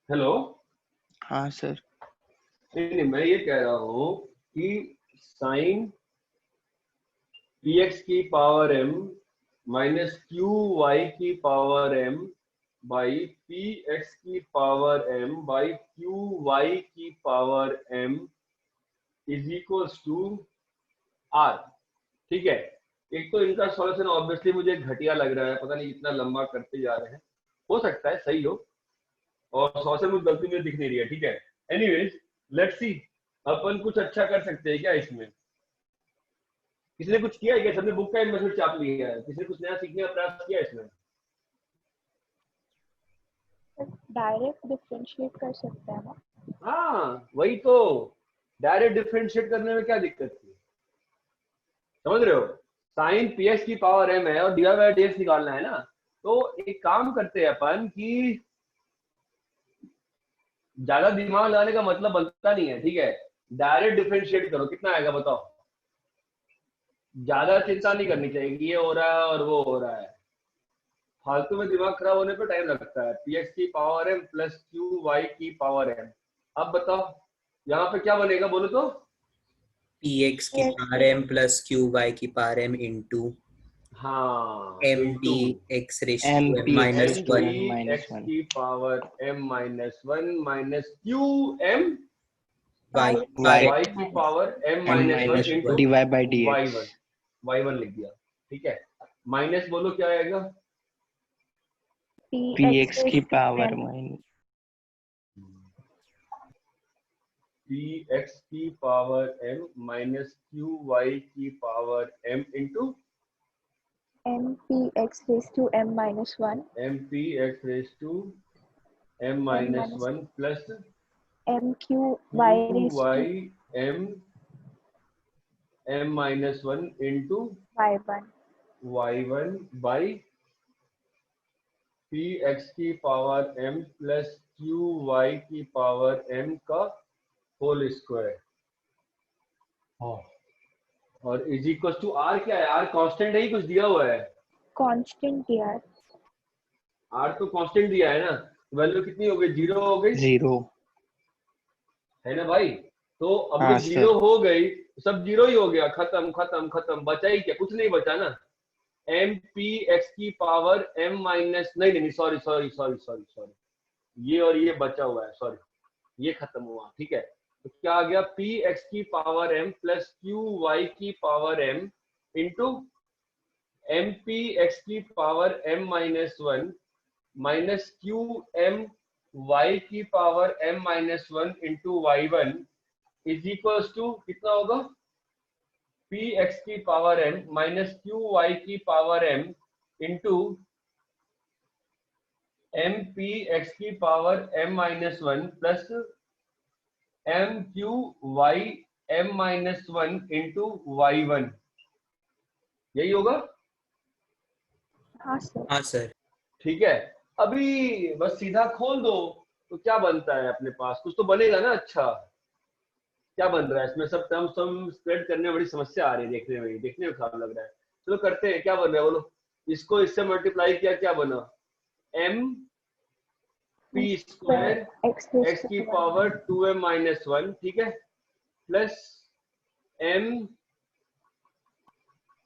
A: हेलो।
B: हाँ सर।
A: नहीं, मैं ये कह रहा हूं कि साइन px की power m minus q y की पावर m बाई px की power m by q y की power m is equals to r। ठीक है। एक तो इनका सॉल्यूशन ऑब्वियसली मुझे घटिया लग रहा है, पता नहीं इतना लंबा करते जा रहे हैं, हो सकता है सही हो, और सॉल्यूशन मुझे गलती मुझे दिख नहीं रही है, ठीक है। एनीवेज लेट्स सी, अपन कुछ अच्छा कर सकते हैं क्या इसमें। किसी ने कुछ किया है क्या? सबने बुक का इन्वेस्टमेंट चाप लिया है? किसी ने कुछ नया सीखने का प्रयास किया इसमें?
D: डायरेक्ट डिफरेंशिएट कर सकते हैं ना?
A: हाँ वही तो, डायरेक्ट डिफरेंशिएट करने में क्या दिक्कत थी, समझ रहे हो। साइन पी एक्स की पावर एम है और डी बाई डी एक्स निकालना है ना, तो एक काम करते हैं अपन कि ज्यादा दिमाग लगाने का मतलब बनता नहीं है, ठीक है। डायरेक्ट डिफरेंशिएट करो, कितना आएगा बताओ। ज्यादा चिंता नहीं करनी चाहिए कि ये हो रहा है और वो हो रहा है, फालतू में दिमाग खराब होने पे टाइम लगता है। पी एक्स की power m plus q y की पावर एम। अब बताओ यहाँ पे क्या बनेगा, बोलो तो।
C: पी एक्स की power m plus q y की पावर एम इंटू
A: हाँ
C: m p x raise to m minus one
A: x की power m minus one minus q m
C: y
A: y की power m minus one into
B: d y by d
A: y one लिख दिया, ठीक है। Minus बोलो क्या आएगा,
B: पी एक्स की पावर माइनस
A: पी एक्स की power m minus q y की power m into
D: m p x raise to m minus one
A: m p x raise to m minus one plus
D: m q y raise
A: y m minus one into y one by p x की power m plus q y की power m का whole square, और is equal to are. क्या है are? Constant है ही, कुछ दिया हुआ है?
D: कांस्टेंट दिया है।
A: आर तो कांस्टेंट दिया है ना, वैल्यू कितनी हो गई? 0 हो गई,
B: 0
A: है ना भाई। तो अब
B: हाँ,
A: 0 हो गई, सब 0 ही हो गया, खत्म खत्म खत्म, बचा ही क्या? कुछ नहीं बचा ना। एम पी एक्स की पावर एम माइनस नहीं, sorry sorry sorry sorry sorry, ये और ये बचा हुआ है, सॉरी ये खत्म हुआ, ठीक है। तो क्या आ गया, पी एक्स की power m plus q y की power m into m p x की power m minus one minus q m y की power m minus one into y one is equal to कितना होगा, p x की power m minus q y की power m into m p x की power m minus one plus m q y m minus one into y one, यही होगा।
D: हाँ sir.
C: हाँ sir.
A: ठीक है, अभी बस सीधा खोल दो तो क्या बनता है अपने पास, कुछ तो बनेगा ना। अच्छा क्या बन रहा है इसमें, सब टर्म सम स्प्रेड करने में बड़ी समस्या आ रही है, देखने में खराब लग रहा है। चलो करते हैं, क्या बन रहा है बोलो। इसको इससे मल्टीप्लाई किया, क्या बना, एम पी स्क्वायर एक्स की पावर 2m माइनस वन, ठीक है, plus m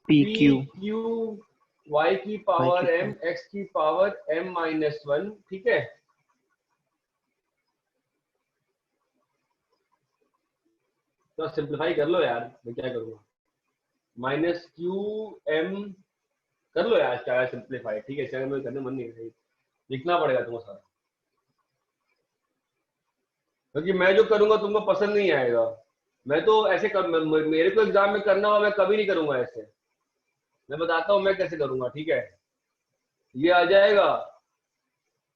A: p q y की पावर एम एक्स की पावर m माइनस वन, ठीक है। तो सिंप्लीफाई कर लो यार, मैं क्या करूँगा, माइनस क्यू एम कर लो यार, क्या सिंप्लीफाई, ठीक है। चाहे मुझे करने मन नहीं है, लिखना पड़ेगा तुमको सारा, क्योंकि मैं जो करूंगा तुमको पसंद नहीं आएगा। मैं तो ऐसे मेरे को एग्जाम में करना हो, मैं कभी नहीं करूंगा ऐसे। मैं बताता हूँ मैं कैसे करूंगा, ठीक है। ये आ जाएगा,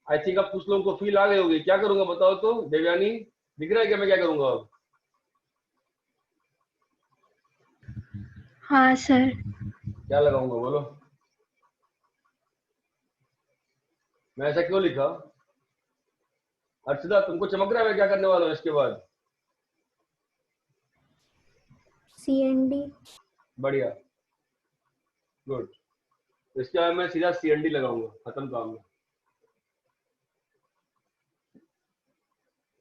A: आई थिंक अब कुछ लोगों को फील आ गई होगी। क्या करूंगा बताओ तो, देवयानी दिख रहा है क्या मैं क्या करूंगा अब?
H: हाँ सर।
A: क्या लगाऊंगा बोलो, मैं ऐसा क्यों लिखा? अर्चिता तुमको चमक रहा है मैं क्या करने वाला हूँ इसके बाद?
H: CND।
A: बढ़िया, गुड। इसके बाद मैं सीधा CND लगाऊंगा, खत्म काम।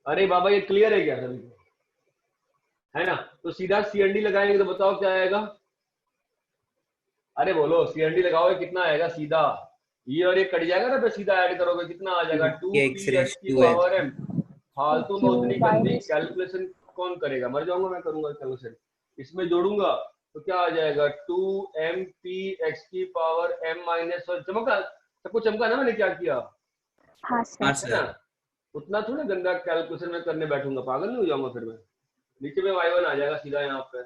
A: अरे बाबा ये क्लियर है क्या सभी को, है ना? तो सीधा CND लगाएंगे तो बताओ क्या आएगा। अरे बोलो CND लगाओगे कितना आएगा सीधा, ये और ये कट जाएगा ना, फिर सीधा ऐड करोगे कितना आ जाएगा, 2px की पावर m। फालतू में उतनी गंदी कैलकुलेशन कौन करेगा, मर जाऊंगा मैं करूंगा कैलकुलेशन। इसमें जोड़ूंगा तो क्या आ जाएगा 2mp(x की पावर m-1). चमका, सब कुछ चमका ना मैंने क्या किया,
D: हाँ
C: हाँ
D: सर।
A: है
C: सर।
A: ना। उतना थोड़ा गंदा कैलकुलेशन में करने बैठूंगा, पागल नहीं हो जाऊंगा फिर मैं। नीचे में y1 आ जाएगा सीधा यहाँ पे,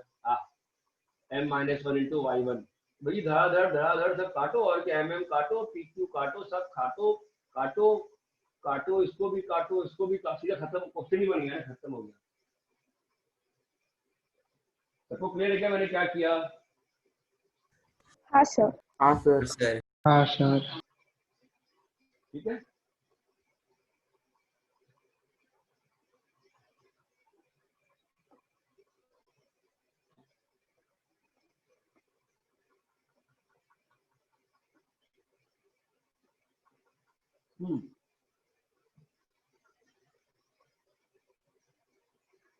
A: m-1 इंटू y1। भाई धड़ाधड़ सब काटो, और क्या mm काटो, pq काटो, सब काटो काटो काटो, इसको भी काटो, इसको भी काटो, सीधा खत्म, क्वेश्चन ही बन गया, खत्म हो गया। सबको क्लियर है क्या मैंने क्या किया?
D: हाँ सर।
J: हाँ
C: हाँ
J: सर।
C: सर।
B: हाँ सर।
A: ठीक है।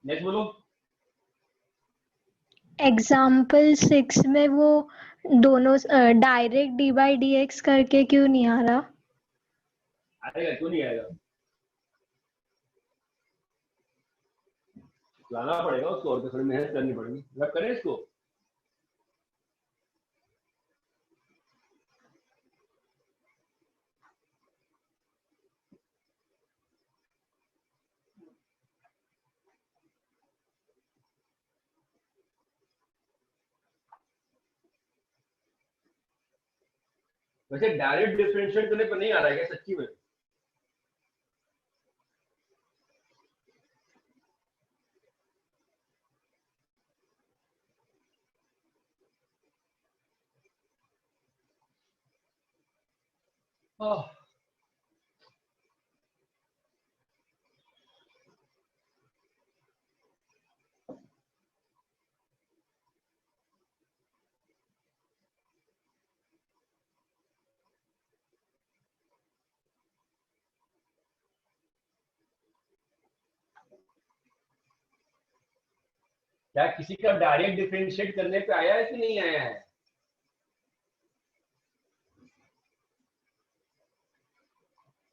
A: नेक्स्ट बोलो।
D: एग्जाम्पल 6 में वो दोनों direct D by d x करके क्यों नहीं आ रहा?
A: आएगा, क्यों नहीं आएगा, लाना पड़ेगा उसको, और थोड़ी मेहनत करनी पड़ेगी। रब करें इसको। वैसे डायरेक्ट डिफरेंशिएट करने पर नहीं आ रहा है क्या सच्ची में? आह, क्या किसी का डायरेक्ट डिफरेंशिएट करने पे आया है कि नहीं आया है?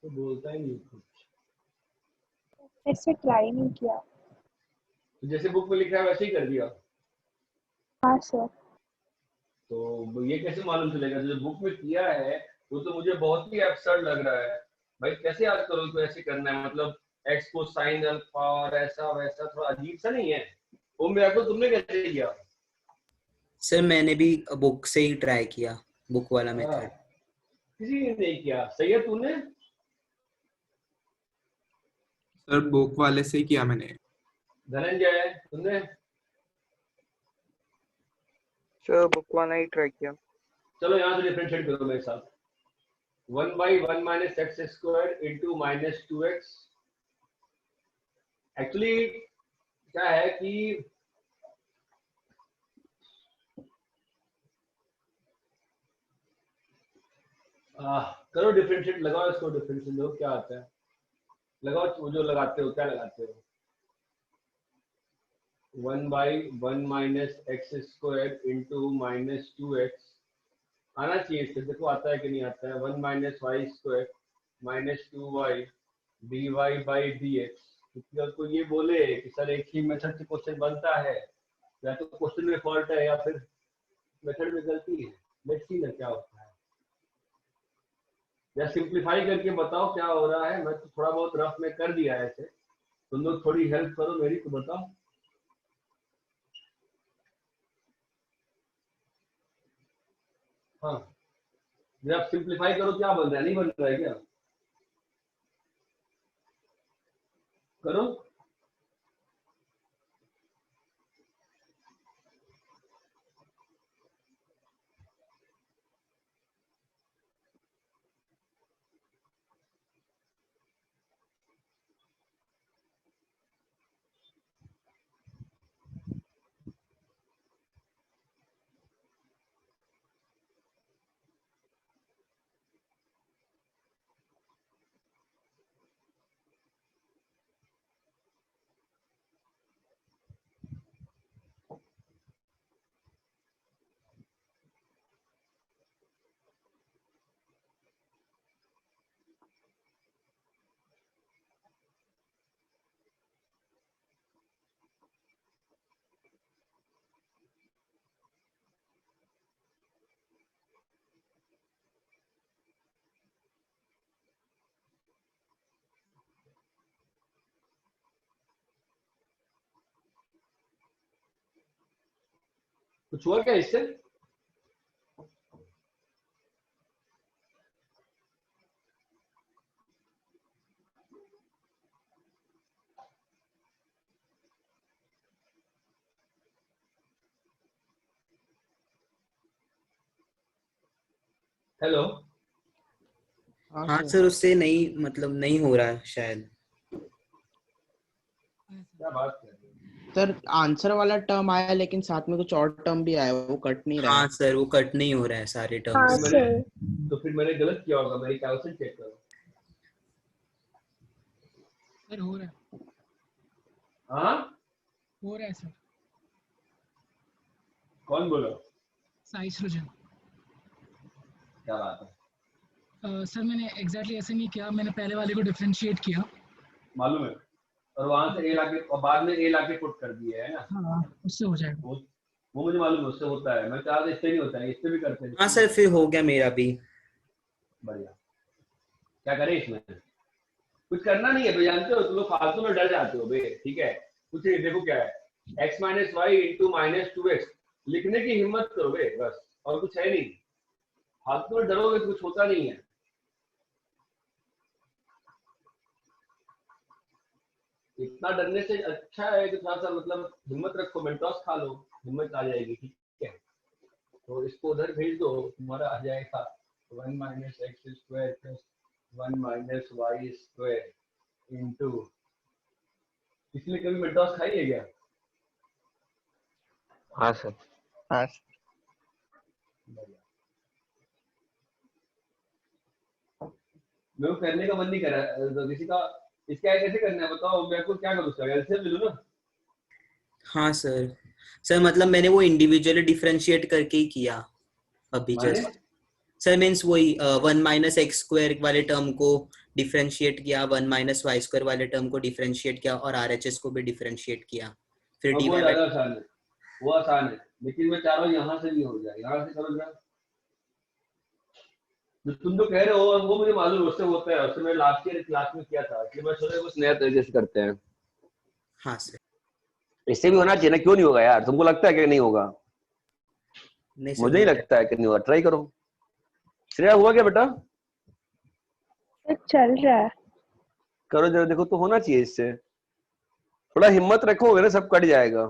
A: तो बोलता ही नहीं कुछ।
D: ऐसे ट्राई नहीं किया।
A: तो जैसे बुक में लिखा है वैसे ही कर दिया।
D: हाँ सर।
A: तो ये कैसे मालूम चलेगा? जो बुक में किया है वो तो मुझे बहुत ही एब्सर्ड लग रहा है। भाई कैसे याद करो तो ऐसे करना है, मतलब एक्स को साइन अल्फा और ऐसा वैसा, थोड़ा अजीब सा नहीं है? वो मेरा को तुमने कैसे किया?
C: सर मैंने भी बुक से ही ट्राई किया, बुक वाला
A: हाँ,
C: मेथड।
A: किसी ने नहीं किया। सही है, तूने?
F: सर बुक वाले से ही किया मैंने।
A: धनंजय तुमने?
J: सर बुक वाला ही ट्राई किया।
A: चलो यहाँ से डिफरेंशिएट करो मेरे साथ। 1/1 minus x square into minus 2x। Actually क्या है कि करो डिफरेंशिएट, लगाओ इसको, डिफरेंशिएट दो, क्या आता है लगाओ, वो जो लगाते हो क्या लगाते हो। 1/1 minus x square into minus 2x आना चाहिए इससे, देखो आता है कि नहीं आता है। 1 minus y square minus 2y dy by d x. अगर कोई ये बोले कि सर एक ही मेथड से क्वेश्चन बनता है, या तो क्वेश्चन में फॉल्ट है या फिर मेथड में गलती है। लेट्स सी ना क्या होता है, या सिंप्लीफाई करके बताओ क्या हो रहा है। मैं तो थोड़ा बहुत रफ में कर दिया है ऐसे, तुम लोग थोड़ी हेल्प करो मेरी तो बताओ। हाँ, जब आप सिंप्लीफाई करो क्या बन रहा है, नहीं बन रहा है क्या? करो। कुछ हुआ क्या इससे? हेलो,
C: हाँ सर, उससे नहीं मतलब नहीं हो रहा है शायद।
A: क्या बात कर रहे हो?
B: सर आंसर वाला टर्म आया लेकिन साथ में कुछ और टर्म भी आया, वो कट नहीं रहा
C: हाँ
B: है।
C: सर, वो कट नहीं हो रहा है सारे
D: हाँ
C: टर्म्स।
D: सर।
A: तो फिर मैंने गलत किया होगा, मेरी कैलकुलेशन चेक करो।
K: सर हो रहा है,
A: हाँ,
K: हो रहा है सर।
A: कौन बोला?
K: साई सृजन।
A: क्या बात है?
K: सर मैंने एग्जैक्टली ऐसे नहीं किया, मैंने पहले वाले को डिफरेंशिएट किया।
A: मालूम है, और वहां से ए लाके और बाद में ए लाके पुट कर दिया है ना।
K: हाँ, उससे हो जाएगा।
A: वो मुझे मालूम है, उससे होता है। मैं चाह रहा था इससे नहीं होता है, इससे भी करते हैं।
C: हाँ सर, फिर हो गया मेरा भी।
A: बढ़िया। क्या करें इसमें? कुछ करना नहीं है, भाई जानते हो तुम लोग फालतू में डर जाते हो बे, ठीक है? कुछ नहीं, देखो क्या है, x minus y into minus 2x लिखने की हिम्मत करो बे, बस, और कुछ है नहीं। फालतू में डरोगे तो कुछ होता नहीं है। इतना डरने से अच्छा है कि थोड़ा सा मतलब हिम्मत रखो, मेंटोस खा लो, हिम्मत आ जाएगी, ठीक है? तो इसको उधर भेज दो, तुम्हारा आ जाएगा 1 minus x square plus 1 minus y square into, इसलिए कभी मेंटोस खाई है क्या?
B: हाँ सर। हाँ
A: मेरे को करने का मन नहीं कर रहा है, तो किसी का इसका कैसे करना है बताओ मेरे को, क्या करूँ उसका? एलसीएम ले लो ना।
C: हाँ सर। सर मतलब मैंने वो इंडिविजुअली डिफरेंशिएट करके ही किया अभी
A: माने
C: जस्ट। सर मीन्स वही 1 माइनस एक्स स्क्वायर वाले टर्म को डिफरेंशिएट किया, 1 माइनस वाई स्क्वायर वाले टर्म को डिफरेंशिएट किया, और आरएचएस को भी डिफरेंशिएट किया, फिर
A: अब
C: डी
A: वो
C: वाई
A: ज्यादा आसान है, वो आसान है, लेकिन मैं चाह रहा हूँ यहाँ से भी हो जाए, यहाँ से करो जरा। जो तुम जो कह रहे हो वो मुझे मालूम है, उससे होता है, उससे मैं लास्ट ईयर क्लास में किया था, इसलिए मैं सोचा कुछ नया तरीके से करते हैं।
C: हाँ सर।
A: इससे भी होना चाहिए ना, क्यों नहीं होगा यार? तुमको लगता है कि नहीं होगा?
C: नहीं सर,
A: मुझे ही
C: हो
A: लगता है कि नहीं होगा, ट्राई करो। श्रेया हुआ क्या बेटा?
D: सर चल रहा है।
A: करो जरा, देखो तो होना चाहिए इससे। थोड़ा हिम्मत रखोगे ना, सब कट जाएगा।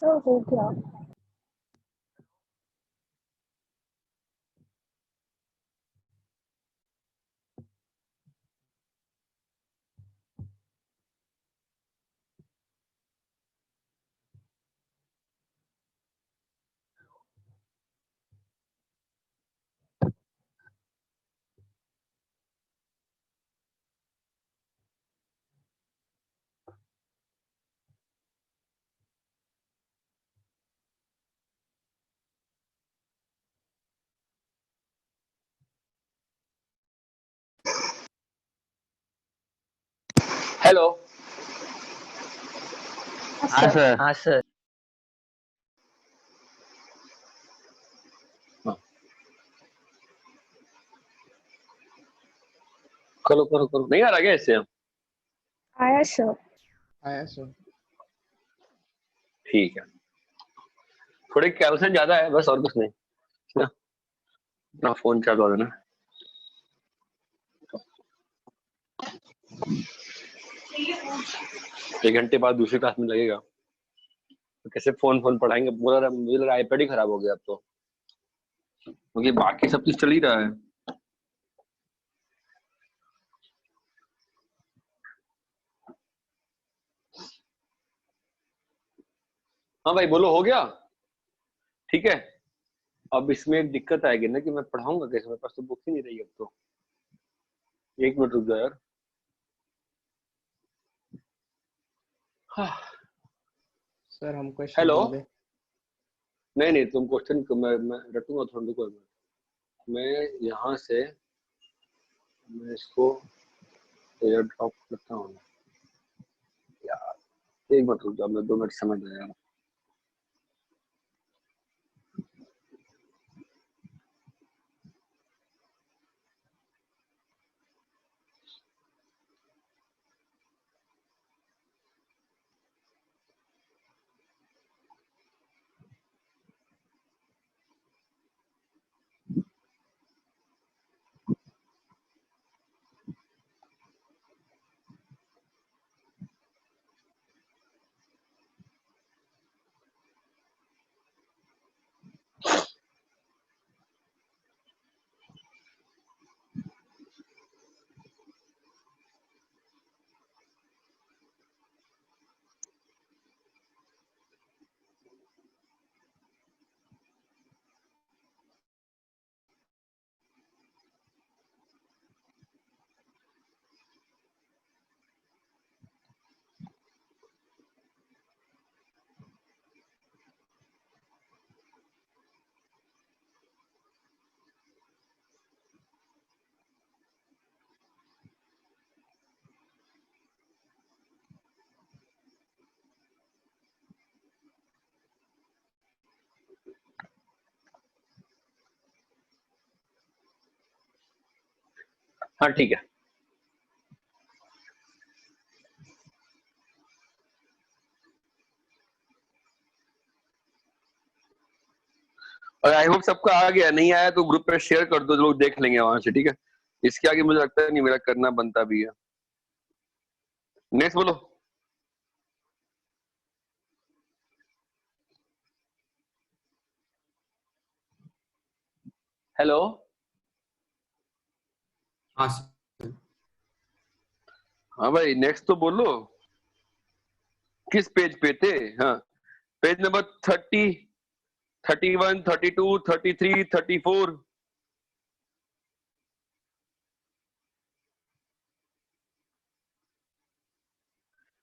D: सर हो गया।
A: हेलो
B: हाँ सर। हाँ सर।
A: करो करो करो, नहीं आ रहा क्या इससे?
D: आया सर।
B: आया सर।
A: ठीक है, थोड़े कैलकुलेशन ज्यादा है बस, और कुछ नहीं ना। अपना फोन चालू हो देना। एक घंटे बाद दूसरी क्लास में लगेगा तो कैसे फोन फोन पढ़ाएंगे? पूरा मुझे लगा आईपैड ही खराब हो गया अब तो, क्योंकि बाकी सब चीज चल ही रहा है। हाँ भाई बोलो, हो गया? ठीक है, अब इसमें एक दिक्कत आएगी ना कि मैं पढ़ाऊंगा कैसे, मेरे पास तो बुक ही नहीं रही अब तो। एक मिनट रुक जाओ यार।
B: सर हम क्वेश्चन
A: हेलो,
B: बोल दे।
A: नहीं नहीं तुम क्वेश्चन मैं रटूंगा थोड़ा, रुको। मैं यहाँ से मैं इसको एयर ड्रॉप करता हूँ यार। एक मिनट रुक जाओ, मैं 2 मिनट समझ रहा यार। हाँ ठीक है, और आई होप सबका आ गया। नहीं आया तो ग्रुप पे शेयर कर दो, लोग देख लेंगे वहां से, ठीक है? इसके आगे मुझे लगता है नहीं मेरा करना बनता भी है। नेक्स्ट बोलो। हेलो,
F: हाँ
A: हाँ भाई नेक्स्ट तो बोलो, किस पेज पे थे? हाँ, पेज नंबर 30, 31, 32, 33, 34।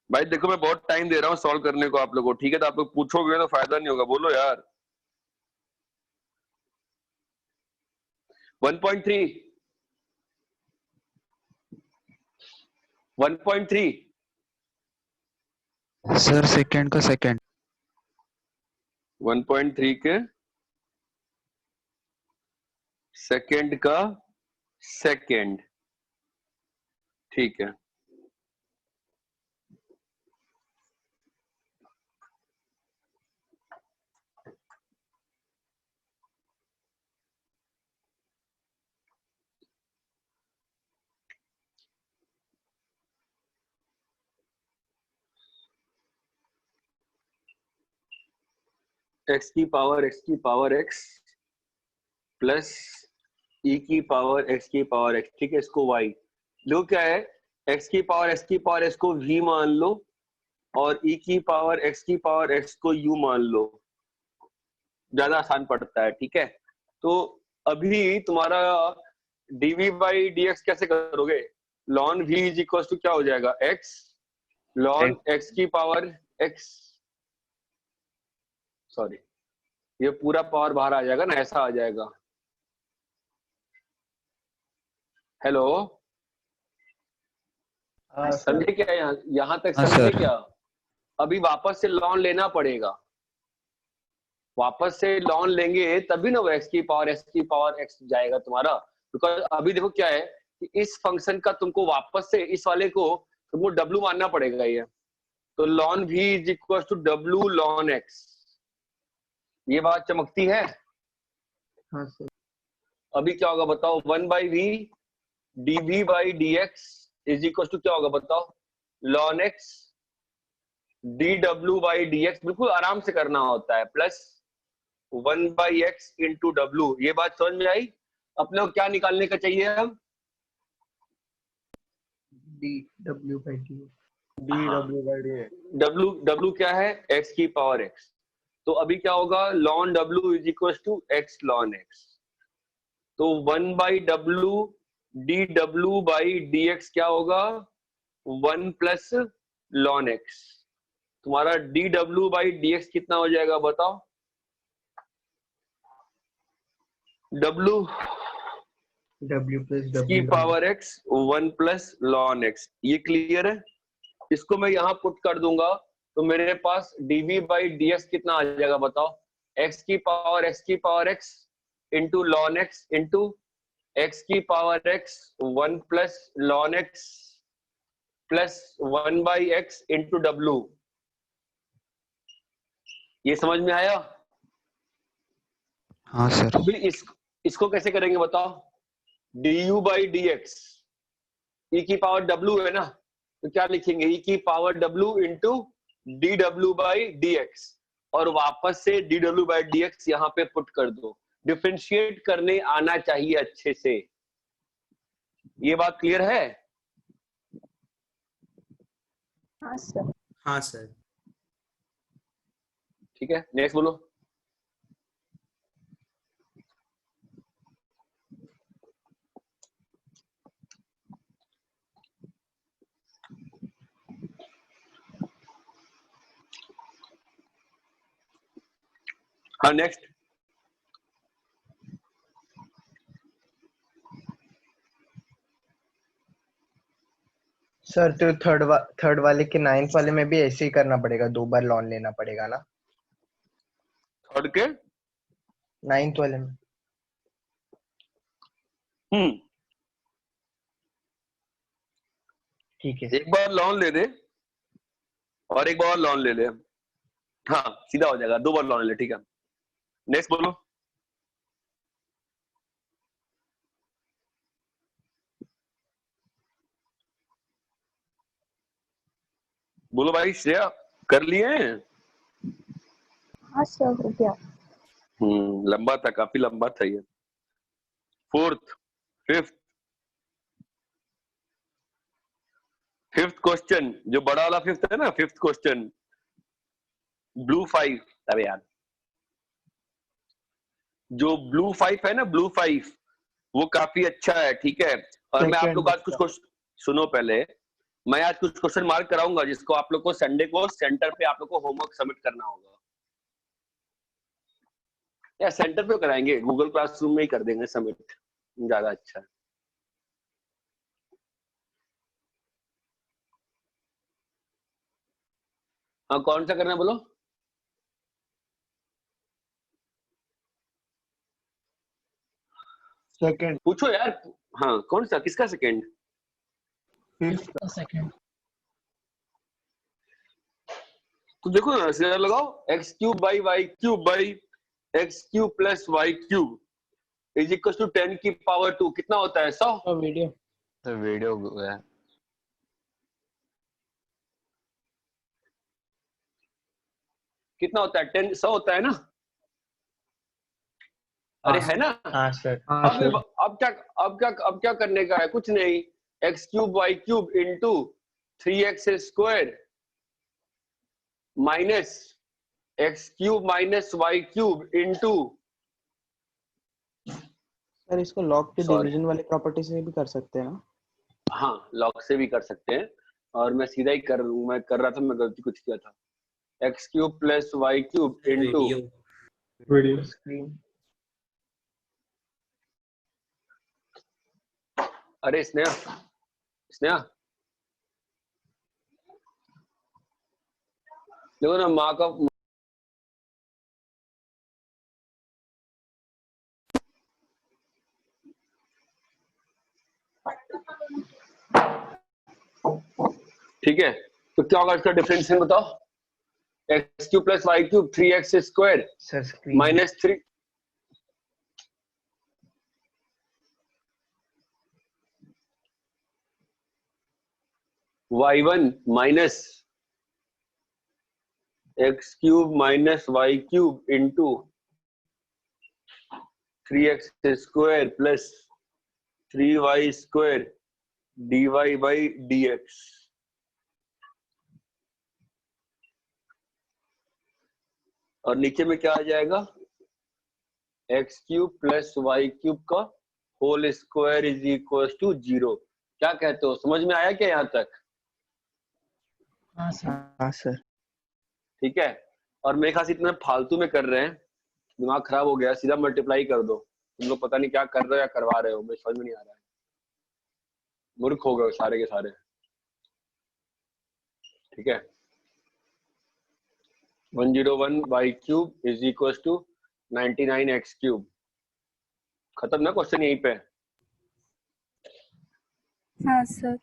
A: भाई देखो मैं बहुत टाइम दे रहा हूँ सॉल्व करने को आप लोगों को, ठीक है? तो आप लोग पूछोगे तो फायदा नहीं होगा, बोलो यार। 1.3, 1.3,
G: सर सेकंड का सेकंड।
A: 1.3 के सेकंड का सेकंड, ठीक है। x की पावर x प्लस e की पावर x की पावर x, ठीक है? इसको y लो, क्या है? x की पावर x को v मान लो, और e की पावर x को u मान लो, ज्यादा आसान पड़ता है, ठीक है? तो अभी तुम्हारा dv बाई dx कैसे करोगे? ln v is equal to क्या हो जाएगा? x ln x की पावर x, सॉरी ये पूरा पावर बाहर आ जाएगा ना, ऐसा आ जाएगा। हेलो, समझे क्या? यहाँ तक
G: हाँ,
A: समझे
G: सर।
A: क्या? अभी वापस से लॉन लेना पड़ेगा, वापस से लॉन लेंगे तभी ना वो x की पावर x जाएगा तुम्हारा। बिकॉज अभी देखो क्या है कि इस फंक्शन का तुमको वापस से इस वाले को तुमको w मानना पड़ेगा। ये तो ln v is equal to w ln x। ये बात चमकती है?
B: हाँ सर।
A: अभी क्या होगा बताओ? 1/v dv by dx is equal to क्या होगा बताओ? ln x dw by dx। बिल्कुल आराम से करना होता है, प्लस 1/x इंटू w। ये बात समझ में आई? अपने को क्या निकालने का चाहिए? हम
B: dw by dx।
A: w क्या है? x की पावर x। तो अभी क्या होगा? ln w is equal to x ln x। तो 1/w dw by dx क्या होगा? 1 प्लस ln x। तुम्हारा dw by dx कितना हो जाएगा बताओ? w
B: plus
A: की power x 1 plus ln x। ये क्लियर है? इसको मैं यहाँ पुट कर दूंगा तो मेरे पास dv by dx कितना आ जाएगा बताओ? x की power x into ln x into x की power x 1 plus ln x plus 1/x into w। ये समझ में आया?
G: हाँ सर।
A: अभी इसको कैसे करेंगे बताओ? du by dx e की पावर w है ना, तो क्या लिखेंगे? e की power w into dw by dx और वापस से dw by dx यहाँ पे पुट कर दो। डिफरेंशिएट करने आना चाहिए अच्छे से। ये बात क्लियर है?
D: हाँ सर।
C: हाँ सर।
A: ठीक है, नेक्स्ट बोलो। हाँ नेक्स्ट।
B: सर तो थर्ड वाले के 9th वाले में भी ऐसे ही करना पड़ेगा, 2 बार लॉन लेना पड़ेगा ना?
A: थर्ड के
B: 9th वाले में। ठीक है।
A: एक बार लॉन ले दे और एक बार लॉन ले ले। हाँ सीधा हो जाएगा, 2 बार लॉन ले। ठीक है, नेक्स्ट बोलो। बोलो भाई श्रेया, कर लिए हैं?
D: हाँ सर हो गया।
A: लंबा था, काफी लंबा था ये। फोर्थ फिफ्थ क्वेश्चन, जो बड़ा वाला फिफ्थ है ना, फिफ्थ क्वेश्चन ब्लू 5। अरे यार, जो ब्लू 5 है ना, ब्लू 5 वो काफी अच्छा है। ठीक है, और मैं आप लोग आज कुछ सुनो पहले, मैं आज कुछ क्वेश्चन मार्क कराऊंगा जिसको आप लोग को संडे को सेंटर पे आप लोग को होमवर्क सबमिट करना होगा। या सेंटर पे कराएंगे, गूगल क्लासरूम में ही कर देंगे सबमिट, ज्यादा अच्छा है। हाँ कौन सा करना है बोलो?
B: सेकंड।
A: पूछो यार। हाँ कौन सा, किसका सेकंड?
K: Fifth second.
A: तो देखो ना, सीधा लगाओ, x cube by y cube by x cube plus y cube is equal to 10 की पावर 2 कितना होता है? 100।
G: वीडियो है।
A: कितना होता है? 10 100 होता है ना? अरे है ना?
B: हाँ सर।
A: अब क्या करने का है? कुछ नहीं, x cube y cube into 3x square minus x cube minus y cube into.
B: Sir इसको लॉग के डिवीजन वाली प्रॉपर्टी से भी कर सकते हैं ना?
A: हाँ लॉग से भी कर सकते हैं, और मैं सीधा ही कर रहा था, मैं गलती कुछ किया था। X cube plus y cube into
B: video screen.
A: अरे स्नेहा देखो ना मार्क ऑफ ठीक है, तो क्या होगा इसका डिफरेंशियल बताओ। X cube plus y cube 3x square
B: sir screen
A: minus 3 y1 minus x cube minus y cube into 3x square plus 3y square dy by dx। और नीचे में क्या आ जाएगा, x cube plus y cube का whole square is equal to 0। क्या कहते हो, समझ में आया क्या यहाँ तक?
K: हाँ सर।
B: हाँ सर।
A: ठीक है, और मेरे ख्याल से इतना फालतू में कर रहे हैं, दिमाग खराब हो गया, सीधा मल्टीप्लाई कर दो। तुम लोग पता नहीं क्या कर रहे हो या करवा रहे हो, मुझे समझ में नहीं आ रहा है, मूर्ख हो गए सारे के सारे। ठीक है, 101 y cube is equal to 99 x cube. खत्म ना क्वेश्चन यहीं पे?
D: हाँ सर।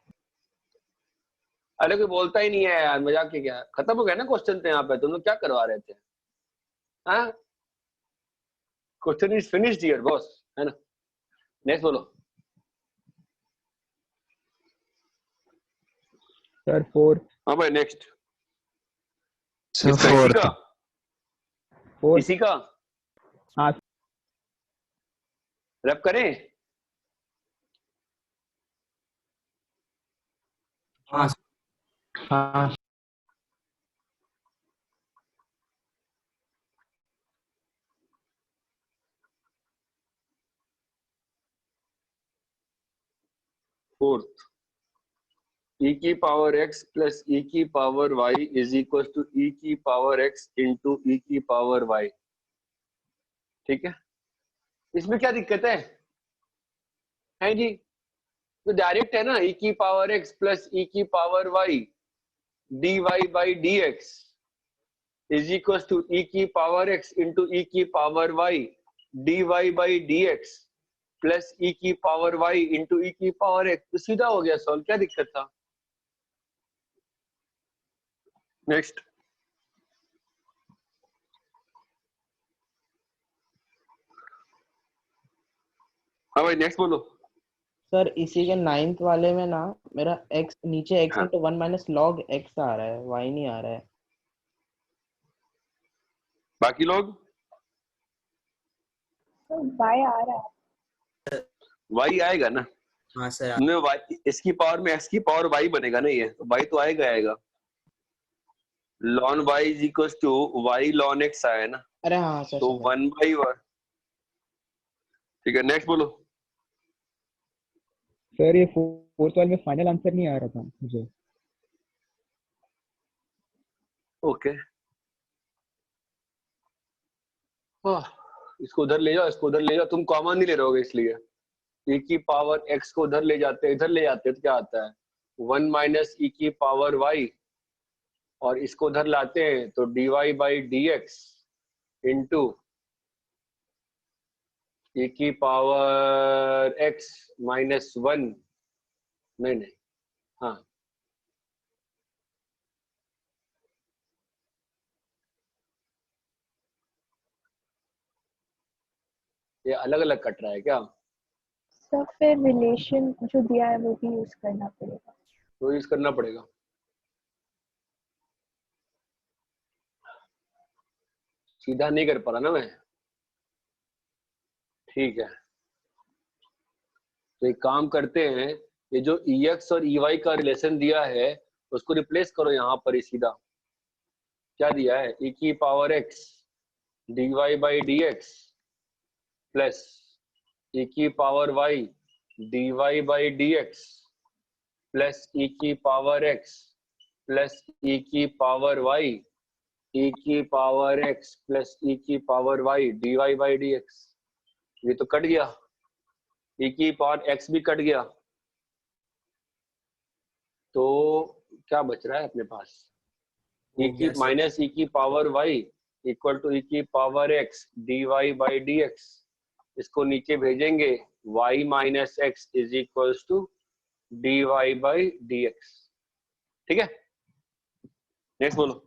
A: अरे कोई बोलता ही नहीं है यार, मजाक के क्या, खत्म हो गया ना क्वेश्चन। तो यहाँ पे तुम लोग क्या करवा रहे थे? हाँ, question is finished here boss, है ना? नेक्स्ट बोलो
J: सर 4।
A: हाँ भाई नेक्स्ट।
B: सर
A: किसका? इसी का?
J: 4।
A: इसी का
J: हाँ
A: रैप करें?
F: हाँ
J: हाँ।
A: फोर्थ, e की पावर x प्लस e की power y is equal to e की पावर x इंटू e की पावर y। ठीक है, इसमें क्या दिक्कत है जी? तो डायरेक्ट है ना, e की पावर x प्लस e की power y dy by dx is equal to e की पावर x इंटू e की power y dy by dx plus e की पावर y इंटू e की पावर x। तो सीधा हो गया सॉल्व, क्या दिक्कत था? नेक्स्ट। हाँ भाई नेक्स्ट बोलो।
B: सर इसी के 9th वाले में ना मेरा x नीचे x
A: हाँ।
B: इंटू 1 माइनस लॉग x आ रहा है, y नहीं आ रहा है।
A: बाकी लोग?
D: तो बाय आ रहा है।
A: y आएगा ना?
C: हाँ सर।
A: तुमने y इसकी पावर में x की पावर y बनेगा ना, ये तो y तो आएगा। ln y is equal to y ln x आया ना,
B: अरे हाँ सर
A: तो 1/1। ठीक है, नेक्स्ट बोलो।
J: सर ये 4th वाले में फाइनल आंसर नहीं आ रहा था मुझे।
A: ओके, इसको उधर ले जाओ, इसको उधर ले जाओ। तुम कॉमन नहीं ले रहोगे इसलिए e की पावर x को उधर ले जाते हैं, इधर ले जाते हैं तो क्या आता है 1 माइनस e की पावर y, और इसको उधर लाते हैं तो dy by dx into e की पावर x माइनस 1। नहीं, हाँ ये अलग अलग कट रहा है क्या?
D: सर फिर रिलेशन जो दिया है वो भी यूज करना पड़ेगा।
A: तो यूज करना पड़ेगा। सीधा नहीं कर पा रहा ना मैं। ठीक है, तो एक काम करते हैं, ये जो ex और ey का रिलेशन दिया है उसको रिप्लेस करो यहाँ पर ही सीधा। क्या दिया है, e की power x dy by dx plus e की power y dy by dx plus e की पावर x प्लस e की पावर y e की पावर x प्लस e की power y dy by dx। ये तो cut गया, e की power x भी कट गया, तो क्या बच रहा है अपने पास? e
C: हो
A: की
C: गया
A: माइनस e की power y equal to e की power x dy by dx। इसको नीचे भेजेंगे y minus x is equal to dy by dx। ठीक है, नेक्स्ट बोलो।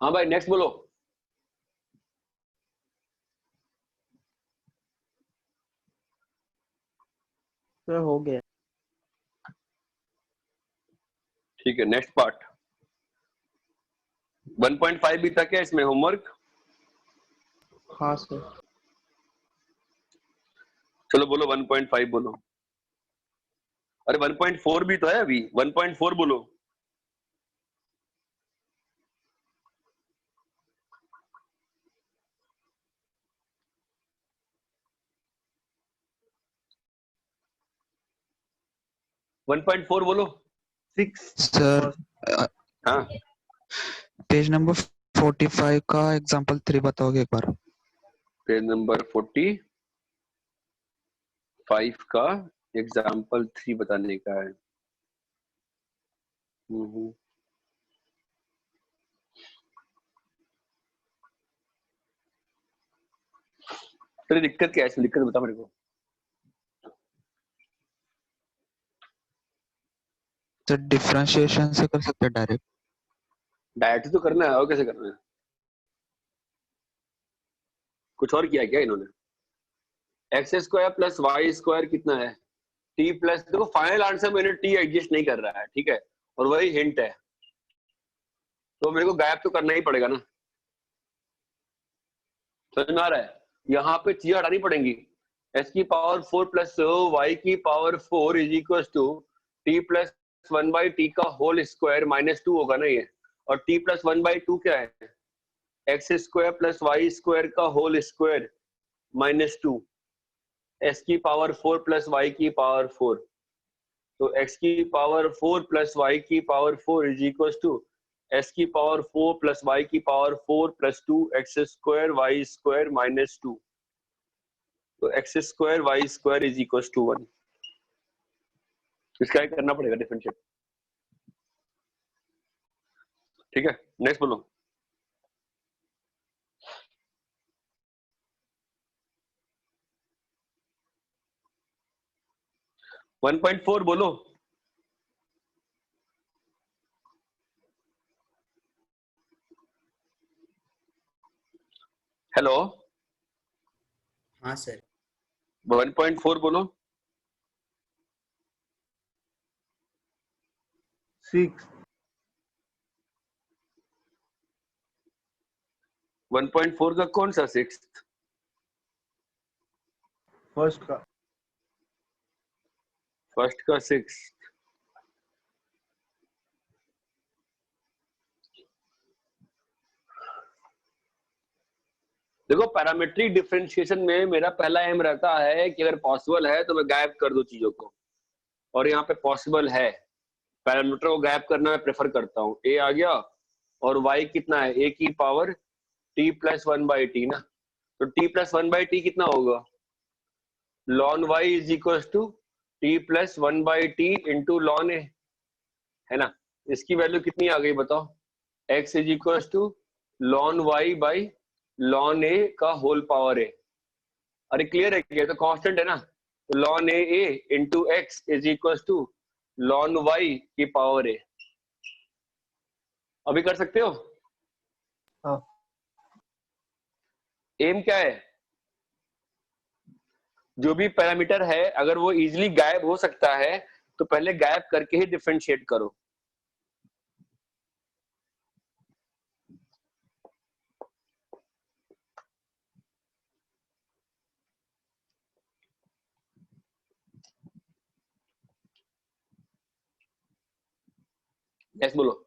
A: हाँ भाई नेक्स्ट बोलो।
B: सर हो गया।
A: ठीक है, नेक्स्ट पार्ट 1.5 भी तक है इसमें होमवर्क।
B: हाँ सर।
A: चलो बोलो 1.5 बोलो। अरे 1.4 भी तो है अभी, 1.4 बोलो। वन पॉइंट फोर बोलो।
L: 6 सर।
A: हाँ
L: पेज नंबर 45 का एग्जांपल 3 बताओगे एक बार।
A: पेज नंबर 45 का एग्जाम्पल 3 बताने का है। तेरी दिक्कत क्या है इसमें, दिक्कत बता मेरे को।
L: सर डिफरेंशिएशन से कर सकते हैं डायरेक्ट।
A: डायरेक्ट तो करना है, और कैसे करना है? कुछ और किया क्या इन्होंने? X square plus y square कितना है? टी प्लस, देखो फाइनल आंसर मैंने टी एडजस्ट नहीं कर रहा है, ठीक है, और वही हिंट है, तो मेरे को गायब तो करना ही पड़ेगा ना। समझ में आ रहा है? यहाँ पे चीजें हटानी पड़ेंगी। एस की पावर 4 प्लस वाई की power 4 is equal to t plus 1 by t का होल स्क्वायर माइनस 2 होगा ना ये, और टी प्लस 1 बाई 2 क्या है? X square plus y square का होल स्क्वायर माइनस 2, एस की पावर 4 प्लस वाई की पावर 4, तो एक्स की पावर 4 प्लस वाई की power 4 is equal to s की पावर 4 प्लस वाई की power 4 plus 2 x square y square minus 2, तो x square y square is equal to 1। इसका करना पड़ेगा डिफरेंशिएट। ठीक है, नेक्स्ट बोलो। वन पॉइंट फोर बोलो। हेलो।
C: हाँ सर।
A: 1.4 बोलो।
M: 6
A: 1.4 का कौन सा 6?
M: फर्स्ट का
A: फर्स्ट का 6। देखो पैरामेट्रिक डिफरेंशिएशन में मेरा पहला एम रहता है कि अगर पॉसिबल है तो मैं गायब कर दूं चीजों को, और यहाँ पे पॉसिबल है, पैरामीटर को गायब करना मैं प्रेफर करता हूँ। ए आ गया, और वाई कितना है? ए की power t plus 1 by t ना, तो टी प्लस 1 बाई टी कितना होगा? Ln y is equal to t plus 1 by t into ln a, है ना। इसकी वैल्यू कितनी आ गई बताओ? X is equal to ln y by ln a का होल पावर ए। अरे क्लियर है क्या? तो कांस्टेंट है ना, तो ln a into x is equal to ln y की पावर ए। अभी कर सकते हो?
M: हाँ।
A: एम क्या है? जो भी पैरामीटर है अगर वो इजीली गायब हो सकता है तो पहले गायब करके ही डिफरेंशिएट करो। यस बोलो।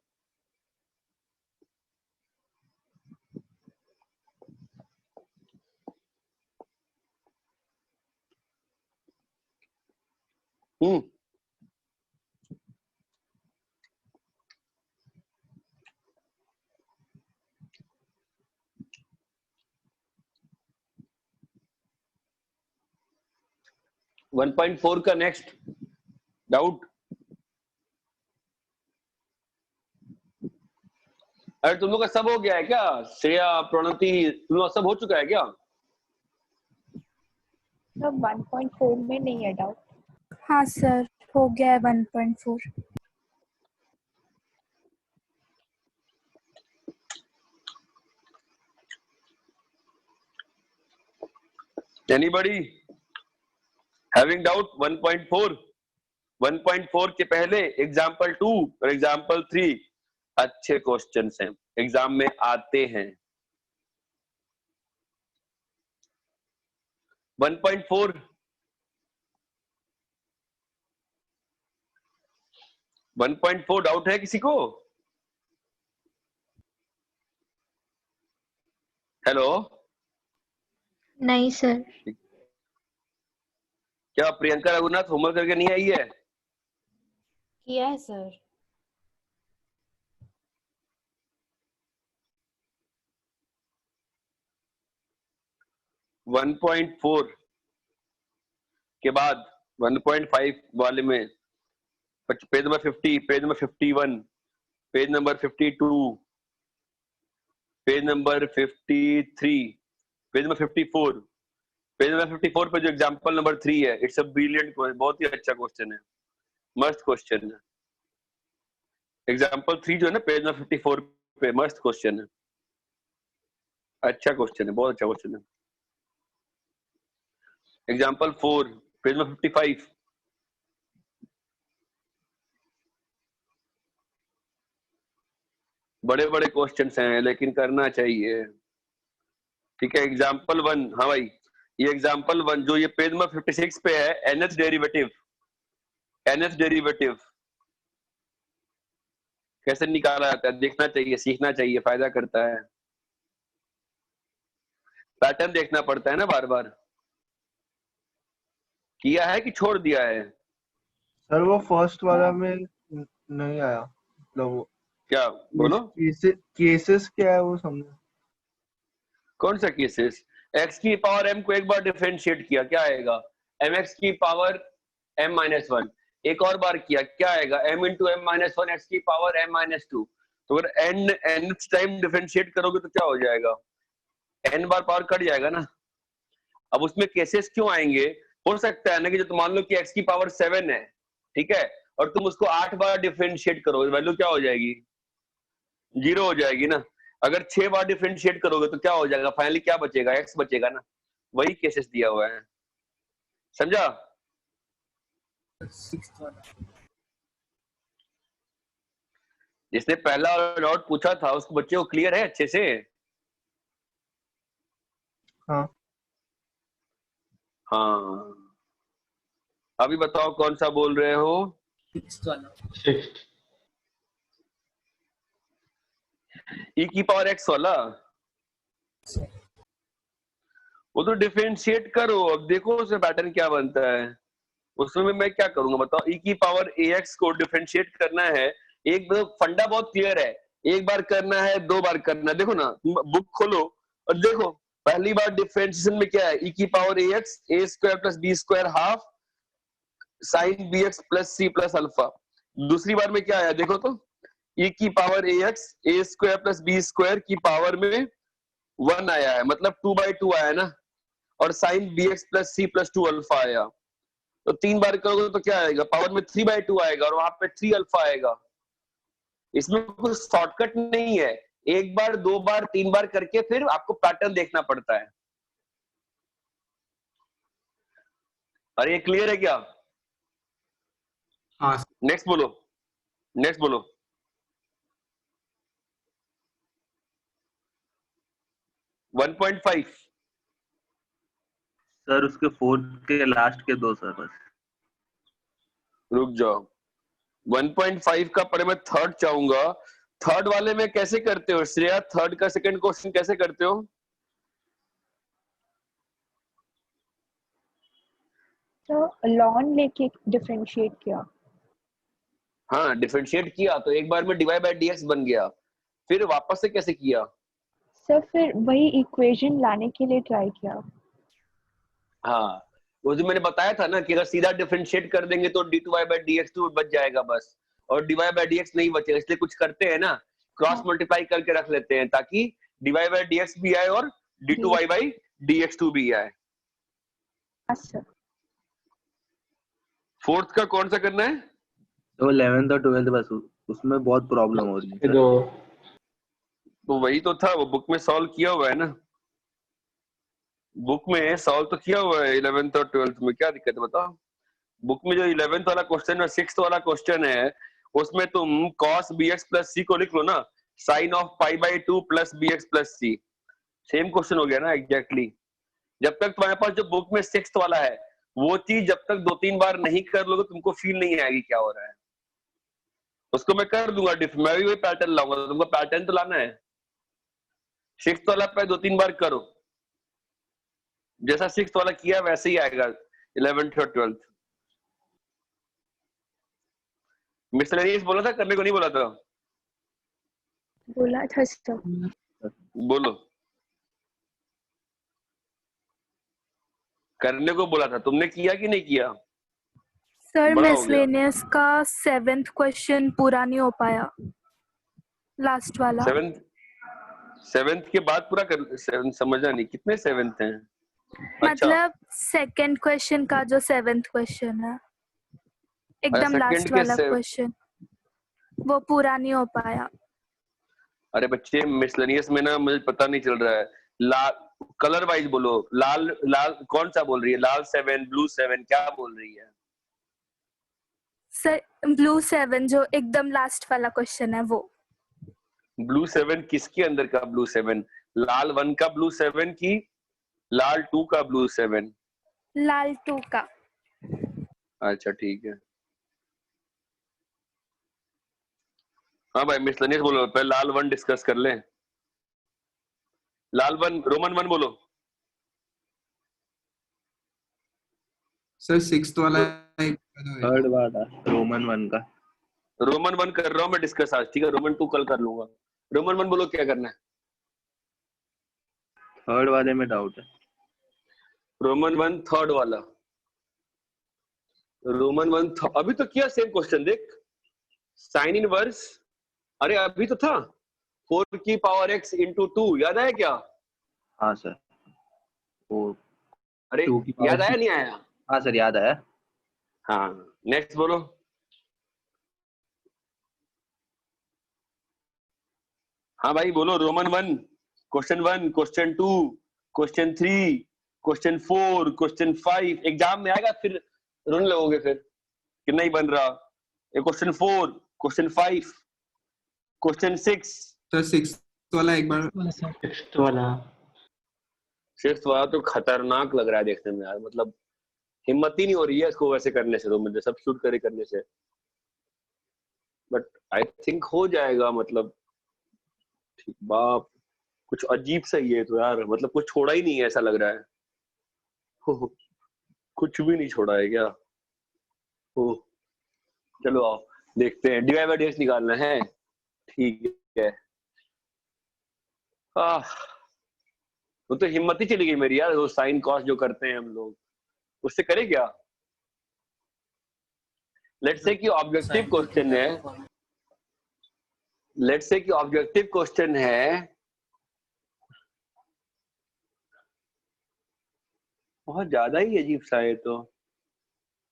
A: 1.4 का नेक्स्ट डाउट? अरे तुम लोग का सब हो गया है क्या? श्रेया, प्रणति, तुम लोग सब हो चुका है क्या?
D: सब 1.4 में नहीं है डाउट।
N: हाँ सर, हो गया है 1.4।
A: Anybody having doubt? 1.4 1.4 के पहले एग्जाम्पल 2 और एग्जाम्पल 3 अच्छे क्वेश्चंस हैं, एग्जाम में आते हैं। 1.4 1.4 डाउट है किसी को? हेलो,
H: नहीं सर।
A: क्या प्रियंका रघुनाथ होमवर्क करके नहीं आई है?
N: किया है सर।
A: वन 1.4 के बाद 1.5 वाले में page number 50, page number 51, page number 52, page number 53, page number 54, page number 54 पे जो एग्जांपल नंबर 3 है, इट्स अ ब्रिलियंट, बहुत ही अच्छा क्वेश्चन है, मस्त क्वेश्चन है। एग्जांपल 3 जो है ना पेज नंबर 54 पे, मस्त क्वेश्चन है, अच्छा क्वेश्चन है, बहुत अच्छा क्वेश्चन है। एग्जांपल 4 पेज नंबर 55, बड़े बड़े क्वेश्चंस हैं लेकिन करना चाहिए, ठीक है। एग्जांपल 1, हाँ भाई, ये एग्जांपल 1 जो ये पेज नंबर 56 पे है, nth डेरिवेटिव, nth डेरिवेटिव कैसे निकाला जाता है देखना चाहिए, सीखना चाहिए, फायदा करता है, पैटर्न देखना पड़ता है ना बार बार। किया है कि छोड़ दिया है?
M: सर वो फर्स्ट वाला में नहीं आया, मतलब
A: क्या बोलो?
M: केसेस क्या है वो समझो।
A: कौन सा केसेस? x की पावर m को एक बार डिफरेंशिएट किया, क्या आएगा? mx की पावर m-1। एक और बार किया, क्या आएगा? m इंटू m-1 x की पावर m-2। तो अगर n टाइम डिफरेंशिएट करोगे तो क्या हो जाएगा? n बार पावर कट जाएगा ना। अब उसमें केसेस क्यों आएंगे? हो सकता है ना कि जो तुम मान लो कि x की पावर 7 है, ठीक है, और तुम उसको 8 बार डिफरेंशिएट करो, वैल्यू क्या हो जाएगी? 0 हो जाएगी ना। अगर 6 बार डिफरेंशिएट करोगे तो क्या हो जाएगा? फाइनली क्या बचेगा? x बचेगा ना। वही केसेस दिया हुआ है, समझा? जिसने पहला डाउट पूछा था उसको बच्चे को क्लियर है अच्छे से?
M: हाँ
A: हाँ, अभी बताओ कौन सा बोल रहे हो? 6th e की पावर x वाला, वो तो डिफरेंशिएट करो। अब देखो उसमें पैटर्न क्या बनता है। उसमें मैं क्या करूंगा बताओ? e की पावर ax को डिफरेंशिएट करना है, एक फंडा बहुत क्लियर है, एक बार करना है, 2 बार करना है। देखो ना, बुक खोलो और देखो, पहली बार डिफरेंशिएशन में क्या है? e की power ax a² plus b² half sine bx plus c plus alpha. दूसरी बार में क्या आया देखो तो, e की power ax a² plus b² की पावर में 1 आया है, मतलब 2/2 आया ना, और sine bx plus c plus 2 alpha आया। तो 3 बार करोगे तो क्या आएगा? पावर में 3/2 आएगा और वहां पे 3 अल्फा आएगा। इसमें कुछ शॉर्टकट नहीं है, 1 बार 2 बार 3 बार करके फिर आपको पैटर्न देखना पड़ता है। अरे ये क्लियर है क्या?
F: हाँ।
A: नेक्स्ट बोलो, नेक्स्ट बोलो। वन 1.5
M: सर उसके 4 के लास्ट के 2 सर बस।
A: रुक जाओ, 1.5 का पर मैं थर्ड चाहूंगा। थर्ड वाले में कैसे करते हो श्रेया? थर्ड का सेकंड क्वेश्चन कैसे करते हो?
D: तो लॉन लेके डिफरेंशिएट किया।
A: हाँ, डिफरेंशिएट किया तो एक बार में dy बाय dx बन गया, फिर वापस से कैसे किया?
D: सर फिर वही इक्वेशन लाने के लिए ट्राई किया।
A: हाँ, वो जो मैंने बताया था ना कि अगर सीधा डिफरेंशिएट कर देंगे तो d2y/dx2 बच जाएगा बस, और dy/dx नहीं बचेगा, इसलिए कुछ करते हैं ना, क्रॉस मल्टीप्लाई करके रख लेते हैं ताकि dy/dx भी आए और d2y/dx2 भी आए।
D: अच्छा,
A: फोर्थ का कौन सा करना है?
O: तो 11th और 12th बस उसमें बहुत प्रॉब्लम हो रही है।
A: तो वही तो था, वो बुक में सॉल्व किया हुआ है ना, बुक में सॉल्व तो किया हुआ है 11th और 12th में, क्या दिक्कत है बताओ? बुक में जो 11th वाला क्वेश्चन और 6th वाला क्वेश्चन है उसमें तुम cos bx plus c को लिख लो ना, sin of pi/2 plus bx plus c, same question हो गया ना एग्जैक्टली। जब तक तुम्हारे पास जो बुक में 6th वाला है वो चीज जब तक 2-3 बार नहीं कर लोगे तुमको फील नहीं आएगी क्या हो रहा है। उसको मैं कर दूंगा मैं भी वही पैटर्न लाऊंगा, तुमको पैटर्न तो लाना है। 6th वाला पे 2-3 बार करो, जैसा 6th वाला किया वैसे ही आएगा 11th और 12th। मिसलेनियस बोला था करने को, नहीं बोला था?
D: बोला था सर।
A: बोलो, करने को बोला था, तुमने किया कि नहीं किया?
N: सर
A: बड़ा हो गया।
N: मिसलेनियस का 7th क्वेश्चन पूरा नहीं हो पाया, लास्ट वाला।
A: 7th के बाद पूरा कर, समझा नहीं कितने 7th हैं?
N: मतलब सेकंड क्वेश्चन का जो 7th क्वेश्चन है, एकदम लास्ट वाला क्वेश्चन, वो पूरा नहीं हो पाया।
A: अरे बच्चे मिसलेनियस में ना मुझे पता नहीं चल रहा है, लाल कलर वाइज बोलो, लाल लाल कौन सा बोल रही है? लाल 7, ब्लू 7, क्या बोल रही है?
N: सर ब्लू 7 जो एकदम लास्ट वाला क्वेश्चन है वो।
A: ब्लू 7 किसके अंदर का ब्लू 7? लाल 1 का ब्लू 7 की लाल 2 का ब्लू 7?
N: लाल 2 का।
A: अच्छा ठीक है, हाँ भाई मिसलेनियस बोलो, पहले लाल 1 डिस्कस कर लें। लाल 1 रोमन 1 बोलो।
F: सर 6th वाला,
O: थर्ड वाला रोमन 1 का।
A: रोमन 1 कर रहा हूँ मैं डिस्कस आज, ठीक है? रोमन 2 कल कर लूंगा। रोमन 1 बोलो क्या करना है?
O: थर्ड वाले में डाउट है।
A: रोमन 1 थर्ड वाला, रोमन 1 अभी तो किया सेम क्वेश्चन, देख साइन इनवर्स, अरे अभी तो था 4 की पावर x into 2, याद आया क्या?
O: हाँ सर, वो
A: अरे याद आया नहीं आया?
O: हाँ सर याद आया।
A: हाँ नेक्स्ट बोलो। हाँ भाई बोलो, Roman 1 question 1, question 2, question 3, question 4, question 5, exam में आएगा फिर रोने लगोगे फिर कि नहीं बन रहा। Question 4, question 5, question 6।
F: Sir 6th वाला एक बार।
A: 6th वाला तो खतरनाक लग रहा है देखने में यार, मतलब हिम्मत ही नहीं हो रही है इसको वैसे करने से, तो मुझे सब्स्टिट्यूट करे करने से, बट आई थिंक हो जाएगा। मतलब ठीक बाप, कुछ अजीब सा ही है तो यार, मतलब कुछ छोड़ा ही नहीं है ऐसा लग रहा है। कुछ भी नहीं छोड़ा है क्या? चलो आओ देखते हैं, dy/dx निकालना है, ठीक है। वो तो हिम्मत ही चली गई मेरी यार, वो साइन कॉस जो करते हैं हम लोग, उससे करे क्या? लेट्स से कि ऑब्जेक्टिव क्वेश्चन है, लेट्स से कि ऑब्जेक्टिव क्वेश्चन है, बहुत ज्यादा ही अजीब सा है तो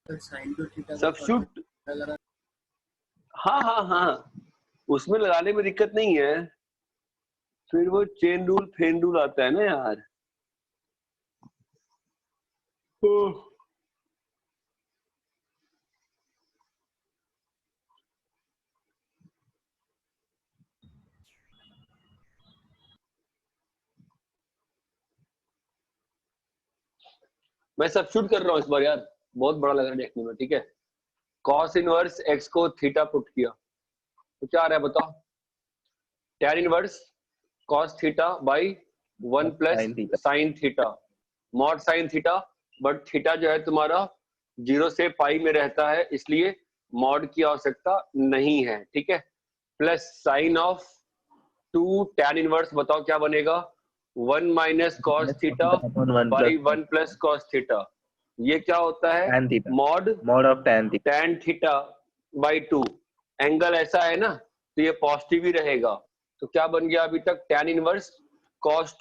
A: सब्स्टिट्यूट। हाँ हाँ हाँ, उसमें लगाने में दिक्कत नहीं है, फिर वो चेन रूल फेन रूल आता है ना यार। मैं सब्स्टिट्यूट कर रहा हूँ इस बार यार, बहुत बड़ा लग रहा है देखने में, ठीक है? कॉस इनवर्स एक्स को थीटा पुट किया तो क्या आ रहा है बताओ? Tan inverse cos theta by 1 plus sine theta, mod sine theta, but theta जो है तुम्हारा 0 से पाई में रहता है इसलिए मॉड की आवश्यकता नहीं है, ठीक है? Plus sign of 2 tan inverse, बताओ क्या बनेगा? 1 minus cos theta by 1 plus cos theta, ये क्या होता है?
O: tan theta.
A: Mod
O: of tan theta.
A: tan theta by 2। Angle ऐसा है ना, तो ये पॉजिटिव ही रहेगा। तो क्या बन गया अभी तक? tan inverse cos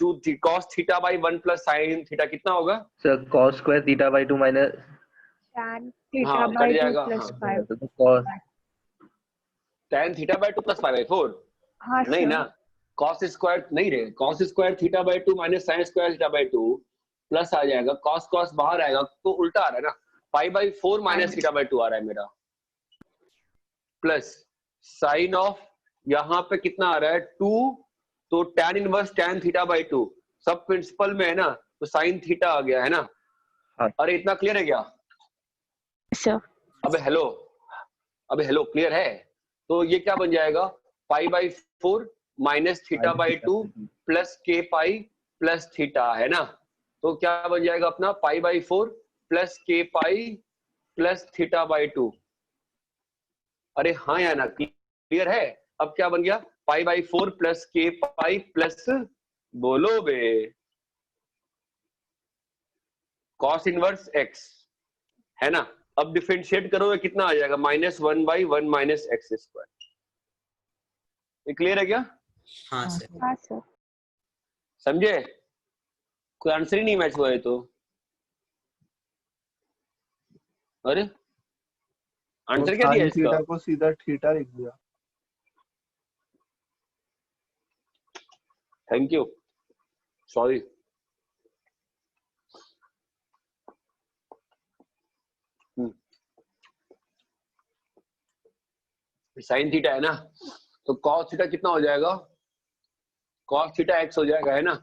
A: theta by 1 plus sin theta कितना होगा?
O: Sir cos square theta by 2 minus
D: tan theta
A: हाँ
D: by
A: कट
D: 2
A: जाएगा।
D: plus
A: हाँ
D: 5.
O: तो cos
A: tan theta by 2 plus 5/4
D: हाँ
A: नहीं
D: सर.
A: ना, cos स्क्वायर नहीं रहे, cos square theta by 2 minus sin square theta by 2 plus आ जाएगा, cos बाहर आएगा तो उल्टा आ रहा है ना, π/4 माइनस थीटा बाई 2 आ रहा है मेरा, प्लस साइन ऑफ यहाँ पे कितना आ रहा है 2, तो tan inverse tan theta by 2 सब प्रिंसिपल में है ना, तो sin थीटा आ गया है ना। अरे इतना क्लियर है क्या?
D: सर.
A: अबे हेलो क्लियर है? तो ये क्या बन जाएगा? π/4 minus theta by 2 plus k pi plus theta है ना, तो क्या बन जाएगा अपना π/4 plus k pi plus theta by 2। अरे हाँ या ना, क्लियर है? अब क्या बन गया? π/4 प्लस k पाई प्लस, बोलो बे, cos इनवर्स x है ना। अब डिफरेंशिएट करोगे कितना आ जाएगा? -1/1 माइनस एक्स स्क्वायर। ये क्लियर है क्या?
C: हाँ सर।
D: हाँ सर.
A: समझे? कोई आंसर ही नहीं मैच हुआ है तो, अरे आंसर क्या दिया
M: sin
A: इसका?
M: थीटा को सीधा थीटा लिख दिया।
A: Thank you, sorry. Sine theta है ना, तो cos थीटा कितना हो जाएगा? cos थीटा x हो जाएगा है ना,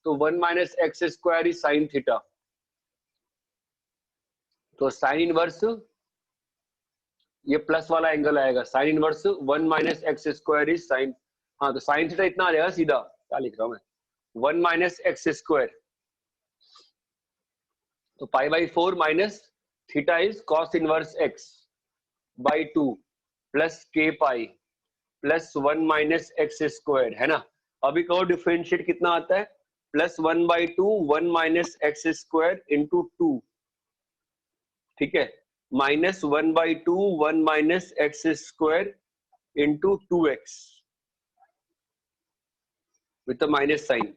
A: तो 1 minus x square is sine theta, तो साइन इनवर्स ये प्लस वाला एंगल आएगा, sine inverse 1 minus x square is sine, हाँ तो साइन थीटा इतना आ जाएगा सीधा, क्या लिख रहा हूं मैं, 1 माइनस एक्स स्क्वायर, तो π/4 minus theta is cos inverse x by 2 plus k pi plus 1 minus x square है ना। अभी कहो डिफरेंशिएट कितना आता है? +1/2 1 माइनस एक्स स्क्वायर इंटू 2, ठीक है, -1/2 1 minus x square into 2x with the minus sign.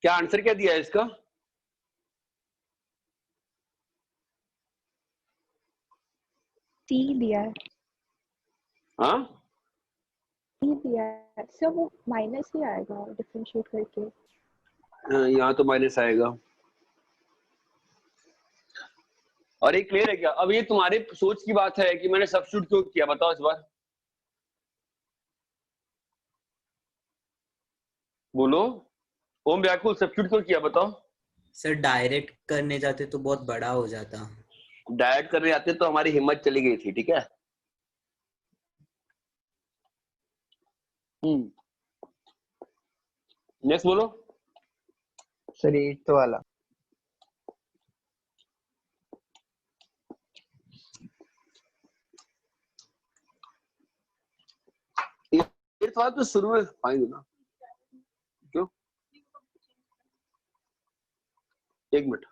A: क्या आंसर क्या दिया है इसका?
D: T दिया है.
A: हाँ
D: T दिया है सर, वो माइनस ही आएगा डिफरेंशिएट करके.
A: यहाँ तो माइनस आएगा। और ये क्लियर है क्या? अब ये तुम्हारे सोच की बात है कि मैंने सब्स्टिट्यूट क्यों किया, बताओ इस बार, बोलो। ओम व्याकुल सब्स्टिट्यूट क्यों किया बताओ?
C: सर डायरेक्ट करने जाते तो बहुत बड़ा हो जाता।
A: डायरेक्ट करने जाते तो हमारी हिम्मत चली गई थी, ठीक है। नेक्स्ट बोलो
B: सर 8th वाला।
A: तो शुरू में फाइन ना, क्यों? एक मिनट,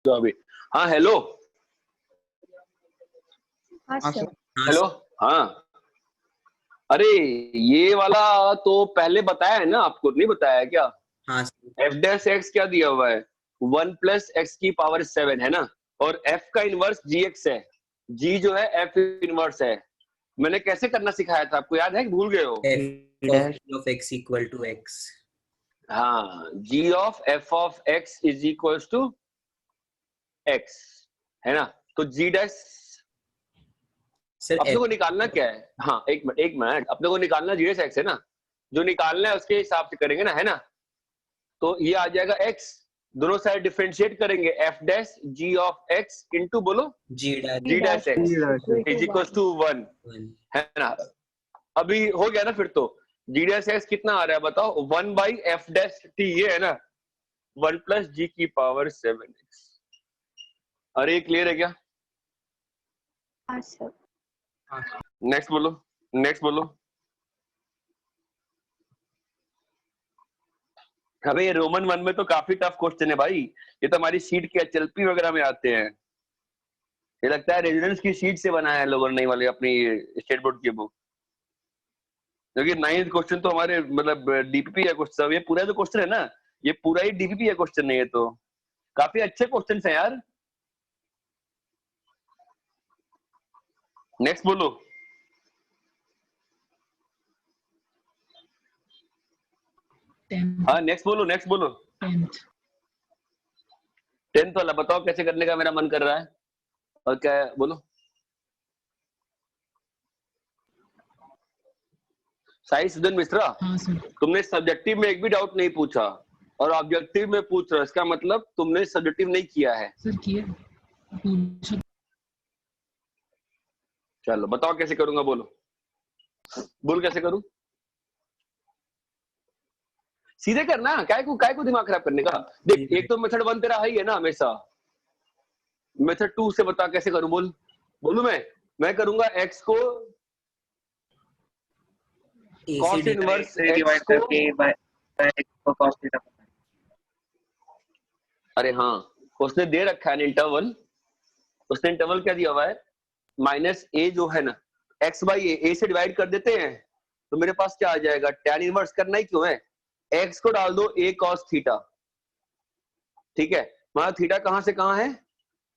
A: तो अभी हाँ हेलो
D: हाँ सर.
A: हेलो हाँ, अरे ये वाला तो पहले बताया है ना आपको, नहीं बताया है क्या?
C: हाँ
A: f डैश x क्या दिया हुआ है? 1 प्लस एक्स की पावर 7 है ना, और f का इनवर्स gx है, g जो है f इनवर्स है। मैंने कैसे करना सिखाया था आपको, याद है कि भूल गए हो?
C: f of x equal to x।
A: हाँ, g of f of x is equals to x है ना, तो g डैश अपने को निकालना क्या है? हाँ एक मिनट अपने को निकालना g डैश x है ना, जो निकालना है उसके हिसाब से करेंगे ना, है ना। तो ये आ जाएगा x, दोनों साइड डिफरेंशिएट करेंगे, f dash g of x into बोलो
C: g
A: dash x is equals to 1 है ना। अभी हो गया ना, फिर तो g डैश x कितना आ रहा है बताओ? 1/f डैश t, ये है ना, 1 प्लस g की पावर 7x। अरे क्लियर है क्या?
D: हाँ सर.
A: नेक्स्ट बोलो, नेक्स्ट बोलो। अबे ये रोमन 1 में तो काफी टफ क्वेश्चन है भाई, ये तो हमारी शीट के एचएलपी वगैरह में आते हैं। ये लगता है रेजिडेंस की शीट से बनाया है लोगों ने, नहीं वाले अपनी स्टेट बोर्ड की बुक, क्योंकि 9th क्वेश्चन तो हमारे मतलब डीपीपी है क्वेश्चन। ये पूरा जो क्वेश्चन है ना, ये पूरा ही डीपीपी है क्वेश्चन है। ये तो काफी अच्छे क्वेश्चन है यार। नेक्स्ट बोलो। हाँ नेक्स्ट बोलो, नेक्स्ट बोलो। 10th वाला बताओ कैसे करने का मेरा मन कर रहा है, और क्या है बोलो। साई सुदन मिश्रा, तुमने सब्जेक्टिव में एक भी डाउट नहीं पूछा और ऑब्जेक्टिव में पूछ रहे हो, इसका मतलब तुमने सब्जेक्टिव नहीं किया है।
K: सर किया।
A: चलो बताओ कैसे करूंगा, बोलो बोल कैसे करूं। सीधे करना, काय को दिमाग खराब करने का। देख एक तो मेथड 1 तेरा है ही है ना हमेशा, मेथड 2 से बता कैसे करूं, बोल। बोलू मैं करूंगा x को cos इनवर्स x को cos थीटा। अरे हाँ उसने दे रखा है इंटरवल, उसने इंटरवल क्या दिया हुआ है, -a जो है ना x बाई a से डिवाइड कर देते हैं तो मेरे पास क्या आ जाएगा, tan इनवर्स करना ही क्यों है, x को डाल दो a cos थीटा। ठीक है, हमारा थीटा कहां से कहां है,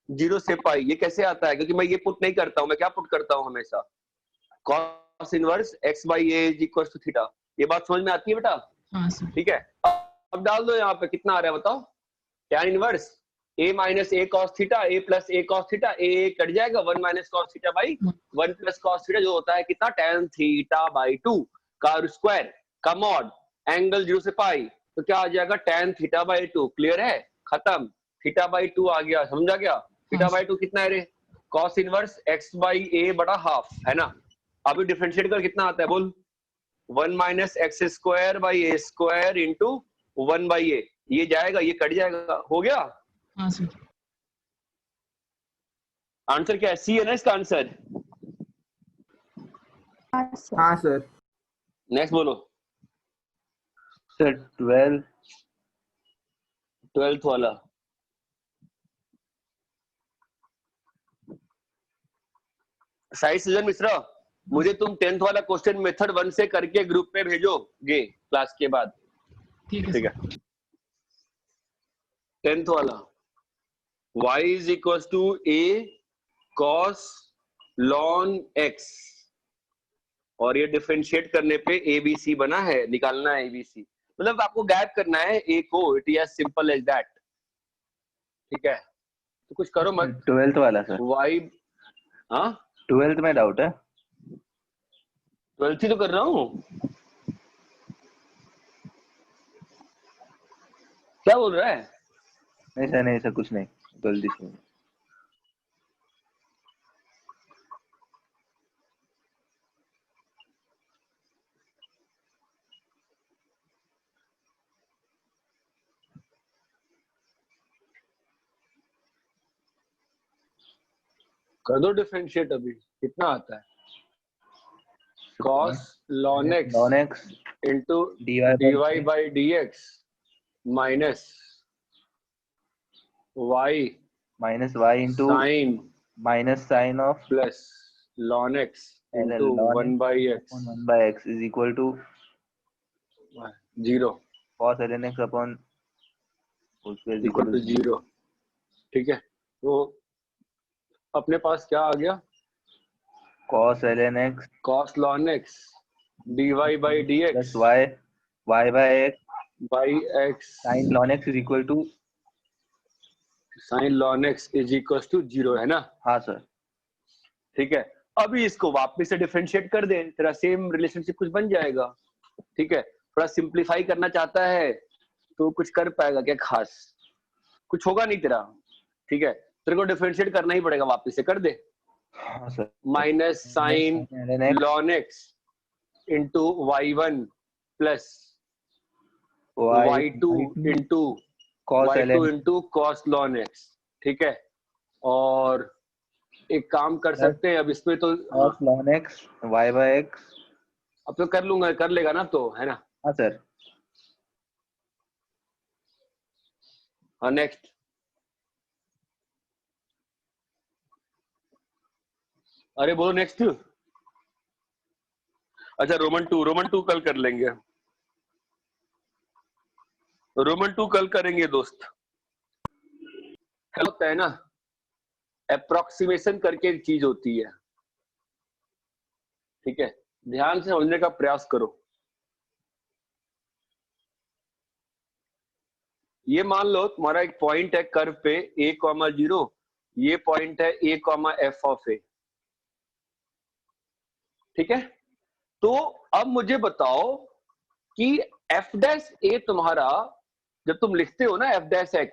A: 0 से पाई। ये कैसे आता है, क्योंकि मैं ये पुट नहीं करता हूं, मैं क्या पुट करता हूं हमेशा, cos inverse x by a is equal to theta. ये बात समझ में आती है बेटा।
K: हाँ सर।
A: ठीक है, अब डाल दो यहाँ पे कितना आ रहा है बताओ, tan inverse a minus a cos theta, a plus a cos theta, a cut जाएगा 1 minus cos theta by 1 plus cos theta, जो होता है कितना, tan थीटा बाई 2 का स्क्वायर का मॉड एंगल 0 से पाई, तो क्या आ जाएगा tan थीटा बाई 2। क्लियर है, खत्म। थीटा बाई 2 आ गया, समझा क्या। थीटा बाई 2 कितना है रे, cos inverse x by a बटा हाफ है ना। अभी डिफरेंशिएट कर कितना आता है बोल, 1 minus x square by a square into 1 by a। ये जाएगा, ये कट जाएगा, हो गया।
K: हाँ सर।
A: आंसर क्या है, सी है ना इसका आंसर।
F: हाँ सर।
A: नेक्स्ट बोलो
O: सर
A: 12th वाला। साई सुजन मिश्रा, मुझे तुम 10th वाला क्वेश्चन मेथड 1 से करके ग्रुप पे भेजोगे क्लास के बाद। ठीक है 10th वाला, y is equal to a cos ln x, और ये डिफरेंशिएट करने पे abc बना है, निकालना है abc, मतलब आपको गैप करना है a को, it is as simple as that. ठीक है, तो कुछ करो मत।
O: 12th वाला सर।
A: y, हाँ
O: 12th में डाउट है।
A: 12th ही तो कर रहा हूँ। क्या बोल रहा है,
O: नहीं सर कुछ नहीं, जल्दी से।
A: कर दो डिफरेंशिएट। अभी कितना आता है, cos ln x into dy by dx minus y
O: into sine of
A: plus ln x into 1 by x
O: is equal to
A: 0
O: cos ln x upon
A: equal to 0। ठीक है, तो अपने पास क्या आ गया,
O: cos ln x
A: cos ln x dy by dx
O: plus y by x sin ln x
A: is equal to 0 है ना।
O: हाँ सर।
A: ठीक है, अभी इसको वापस से डिफरेंशिएट कर दे, तेरा सेम रिलेशनशिप कुछ बन जाएगा। ठीक है, थोड़ा सिंप्लीफाई करना चाहता है तो कुछ कर पाएगा क्या खास, कुछ होगा नहीं तेरा। ठीक है, तेरे को डिफरेंशिएट करना ही पड़ेगा, वापस से कर दे।
O: हाँ sir.
A: Minus sine ln x into y1 plus y2 into cos ln x। ठीक है, और एक काम कर सकते हैं अब इसमें तो
O: cos ln x y by x।
A: अब तो कर लूंगा, कर लेगा ना तो, है ना?
O: हाँ सर।
A: हाँ नेक्स्ट। अरे बोलो नेक्स्ट। अच्छा रोमन टू कल कर लेंगे, रोमन 2 कल करेंगे दोस्त। होता है ना, अप्रोक्सीमेशन करके एक चीज होती है, ठीक है? ध्यान से समझने का प्रयास करो। ये मान लो तुम्हारा एक पॉइंट है कर्व पे a,0, ये पॉइंट है a,f ऑफ a, ठीक है? तो अब मुझे बताओ कि f डैश a तुम्हारा जब तुम लिखते हो ना f डैश x,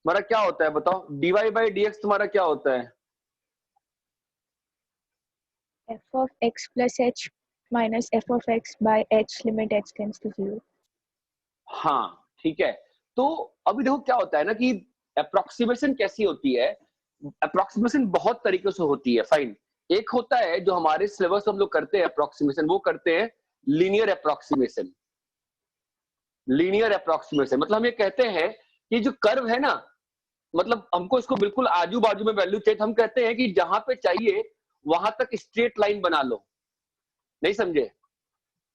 A: तुम्हारा क्या होता है बताओ? dy by dx तुम्हारा क्या होता है?
D: f of x plus h minus f of x by h limit h tends to 0।
A: हाँ ठीक है। तो अभी देखो क्या होता है ना कि अप्रोक्सीमेशन कैसी होती है, अप्रोक्सीमेशन बहुत तरीके से होती है, फाइन। एक होता है जो हमारे सिलेबस हम लोग करते हैं अप्रोक्सीमेशन, वो करते हैं लीनियर अप्रोक्सीमेशन। लीनियर अप्रोक्सीमेशन मतलब हम ये कहते हैं कि जो कर्व है ना, मतलब हमको इसको बिल्कुल आजू बाजू में वैल्यू चाहिए, तो हम कहते हैं कि जहां पे चाहिए वहां तक स्ट्रेट लाइन बना लो। नहीं समझे?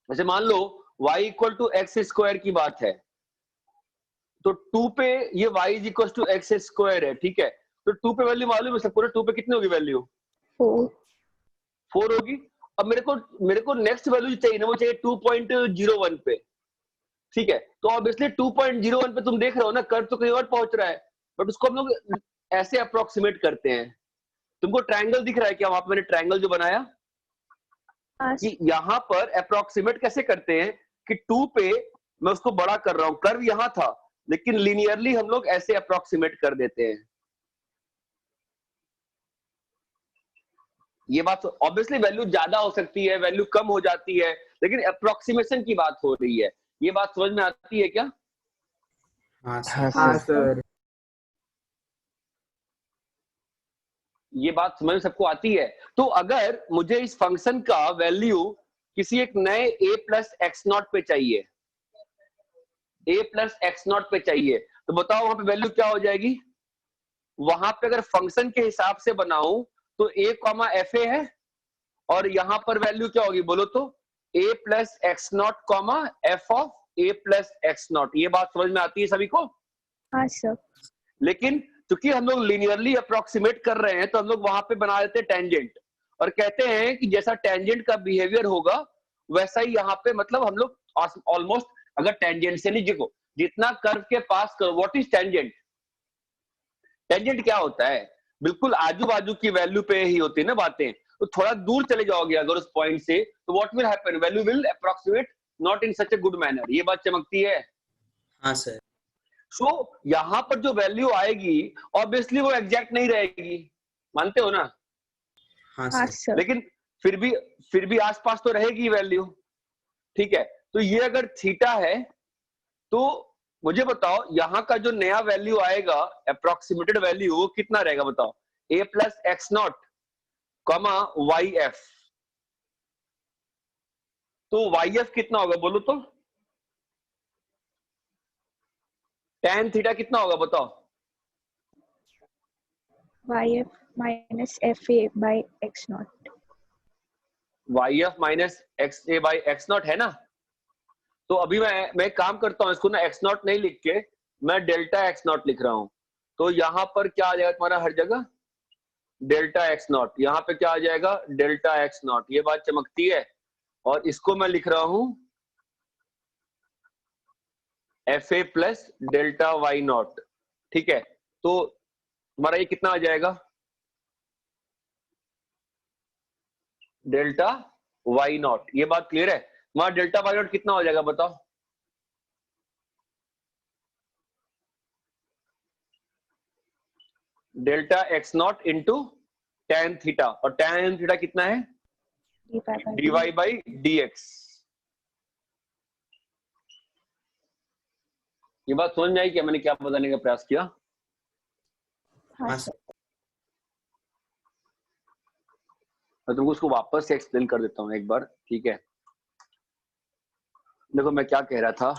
A: जैसे मान लो y equal to x square की बात है, तो 2 पे ये y is equal to x square है, ठीक है? तो 2 पे वैल्यू मालूम है सबको ना, 2 पे कितनी होगी वैल्यू? 4 होगी। अब मेरे को नेक्स्ट वैल्यू चाहिए ना, वो चाहिए 2.01 पे, ठीक है? तो ऑब्वियसली 2.01 पे तुम देख रहे हो ना कर्व तो कहीं और पहुंच रहा है, बट उसको हम लोग ऐसे अप्रोक्सीमेट करते हैं। तुमको ट्रायंगल दिख रहा है क्या? वहां पे मैंने ट्रायंगल जो बनाया कि यहां पर अप्रोक्सीमेट कैसे करते हैं कि 2 पे मैं उसको बड़ा कर रहा हूं, कर्व यहां था लेकिन लीनियरली हम लोग ऐसे अप्रोक्सीमेट कर देते हैं। ये बात ऑब्वियसली वैल्यू ज्यादा हो सकती है, वैल्यू कम हो जाती है, लेकिन अप्रोक्सीमेशन की बात हो रही है। ये बात समझ में आती है क्या?
F: हाँ
J: हाँ
F: सर।
A: ये बात समझ में सबको आती है? तो अगर मुझे इस फंक्शन का वैल्यू किसी एक नए a प्लस एक्स नॉट पे चाहिए, a प्लस एक्स नॉट पे चाहिए, तो बताओ वहां पे वैल्यू क्या हो जाएगी? वहां पे अगर फंक्शन के हिसाब से बनाऊं तो a कॉमा एफ ए है, और यहां पर वैल्यू क्या होगी बोलो तो? a plus x not comma F of a plus x not. ये बात समझ में आती है सभी को?
D: हाँ सर।
A: लेकिन क्योंकि हम लोग लिनियरली अप्रोक्सीमेट कर रहे हैं तो हम लोग वहां पे बना देते हैं टेंजेंट, और कहते हैं कि जैसा टेंजेंट का बिहेवियर होगा वैसा ही यहाँ पे, मतलब हम लोग ऑलमोस्ट अगर टेंजेंशियली देखो जितना कर्व के पास करो। What is tangent? टेंजेंट क्या होता है? बिल्कुल आजू बाजू की वैल्यू पे ही होती है ना बातें। तो थोड़ा दूर चले जाओगे अगर उस पॉइंट से, तो what will happen? Value will approximate not in such a good manner. ये बात चमकती है?
C: हाँ सर।
A: सो यहां पर जो वैल्यू आएगी ऑब्वियसली वो एग्जैक्ट नहीं रहेगी, मानते हो ना?
C: हाँ
D: सर।
A: लेकिन फिर भी आसपास तो रहेगी वैल्यू, ठीक है? तो ये अगर थीटा है तो मुझे बताओ यहां का जो नया वैल्यू आएगा अप्रोक्सीमेटेड वैल्यू वो कितना रहेगा बताओ? a plus x not comma y f. तो वाई एफ कितना होगा बोलो तो? tan थीटा कितना होगा बताओ?
D: yf minus fa by x naught।
A: yf minus x A by x not है ना? तो अभी मैं काम करता हूं, इसको ना एक्स नॉट नहीं लिख के मैं डेल्टा एक्स नॉट लिख रहा हूं। तो यहां पर क्या आ जाएगा तुम्हारा हर जगह? Delta x not. यहाँ पे क्या आ जाएगा? Delta x not. ये बात चमकती है? और इसको मैं लिख रहा हूं f a plus delta y not, ठीक है? तो तुम्हारा ये कितना आ जाएगा? Delta y not. ये बात क्लियर है? तुम्हारा डेल्टा वाई नॉट कितना हो जाएगा बताओ? Delta x not into tan theta, और tan थीटा कितना है? dy by dx। ये बात समझ में आई क्या मैंने क्या बताने का प्रयास किया?
D: हाँ सर।
A: मैं तुमको उसको वापस से एक्सप्लेन कर देता हूँ एक बार, ठीक है। देखो मैं क्या कह रहा था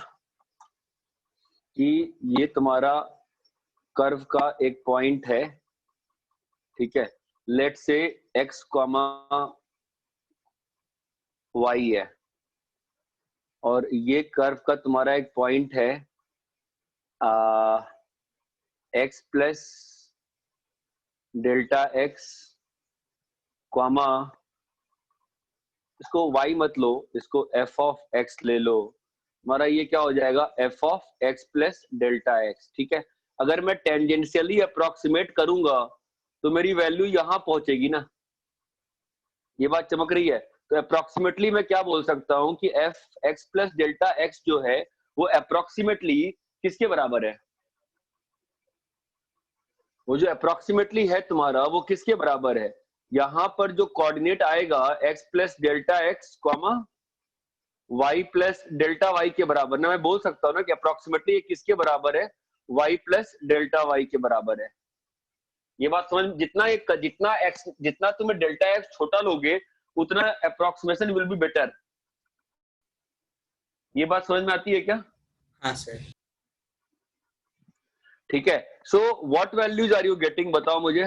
A: कि ये तुम्हारा कर्व का एक पॉइंट है, ठीक है। लेट्स से x, y है, और ये कर्व का तुम्हारा एक पॉइंट है x प्लस डेल्टा x, इसको y मत लो, इसको f ऑफ x ले लो, हमारा ये क्या हो जाएगा f of x plus delta x, ठीक है। अगर मैं टेंजेंशियली अप्रोक्सीमेट करूंगा तो मेरी वैल्यू यहां पहुंचेगी ना, ये बात चमक रही है। तो अप्रोक्सीमेटली मैं क्या बोल सकता हूं कि f x plus delta x जो है वो अप्रोक्सीमेटली किसके बराबर है, वो जो अप्रोक्सीमेटली है तुम्हारा वो किसके बराबर है, यहां पर जो कोऑर्डिनेट आएगा x plus delta x, y plus delta y के बराबर ना, मैं बोल सकता हूं ना कि अप्रोक्सीमेटली ये किसके बराबर है, y प्लस डेल्टा y के बराबर है। ये बात समझ, जितना तुम्हें डेल्टा x छोटा लोगे उतना अप्रोक्सीमेशन विल बी बेटर। ये बात समझ में आती है क्या?
C: हाँ सर।
A: ठीक है। So what values are you getting, बताओ मुझे।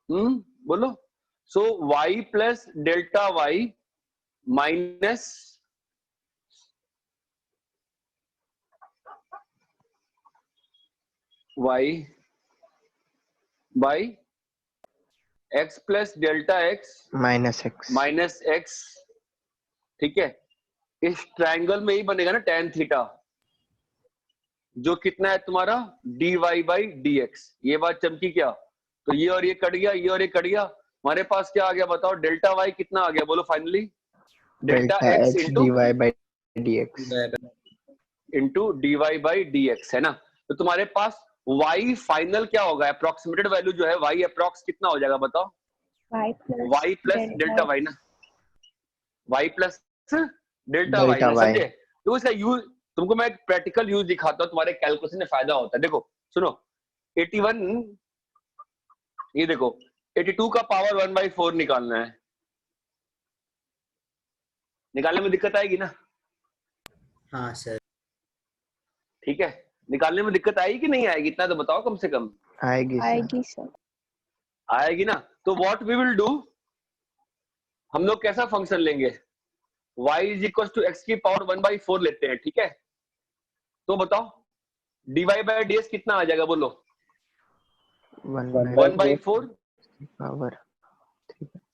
A: बोलो। So y plus delta y minus y by x plus delta x minus x, ठीक है। इस ट्रायंगल में ही बनेगा ना tan थीटा, जो कितना है तुम्हारा dy बाई dx। ये बात चमकी क्या? तो ये और ये कट गया, ये और ये कट गया, हमारे पास क्या आ गया बताओ, डेल्टा y कितना आ गया बोलो finally, delta x into
B: dy by dx
A: into dy by dx, है ना। तो तुम्हारे पास y फाइनल क्या होगा, अप्रोक्सीमेटेड वैल्यू जो है y अप्रोक्स कितना हो जाएगा बताओ, y प्लस डेल्टा y ना, y प्लस डेल्टा y ना, समझे। तो इसका यूज तुमको मैं एक प्रैक्टिकल यूज दिखाता हूँ, तुम्हारे कैलकुलेशन में फायदा होता है। देखो सुनो, 81, ये देखो 82 का पावर 1/4 निकालना है, निकालने में दिक्कत आएगी ना?
C: हाँ सर।
A: ठीक है, निकालने में दिक्कत आएगी कि नहीं आएगी, इतना तो बताओ कम से कम।
D: आएगी सर।
A: आएगी ना। तो व्हाट वी विल डू, हम लोग कैसा फंक्शन लेंगे, y is equal to x की पावर 1/4 लेते हैं, ठीक है। तो बताओ dy बाई dx कितना आ जाएगा बोलो, 1/4
B: पावर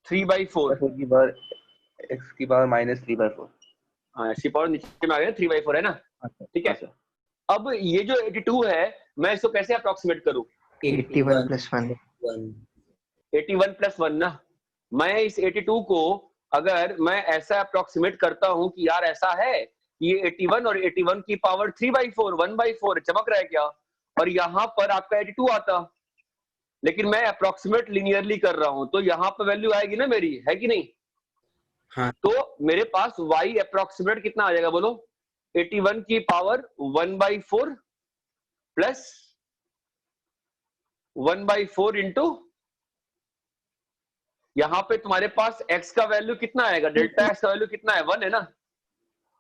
A: 3/4
O: x की पावर माइनस 3/4।
A: हाँ, x की पावर नीचे में आ गया 3/4 है ना, ठीक है। अब ये जो 82 है मैं इसको कैसे अप्रोक्सीमेट करूं,
B: 81 प्लस 1
A: 81 प्लस 1 ना। मैं इस 82 को अगर मैं ऐसा अप्रोक्सीमेट करता हूं कि यार ऐसा है, ये 81 और 81 की पावर 3/4 1/4 चमक रहा है क्या, और यहाँ पर आपका 82 आता, लेकिन मैं अप्रोक्सीमेट लिनियरली कर रहा हूं, तो यहाँ पर वैल्यू आएगी ना मेरी, है कि नहीं?
C: हाँ।
A: तो मेरे पास y अप्रोक्सीमेट कितना आ जाएगा बोलो, 81 की पावर 1/4 प्लस 1/4 इंटू, यहां पे तुम्हारे पास x का वैल्यू कितना आएगा, डेल्टा x का वैल्यू कितना है, 1 है ना,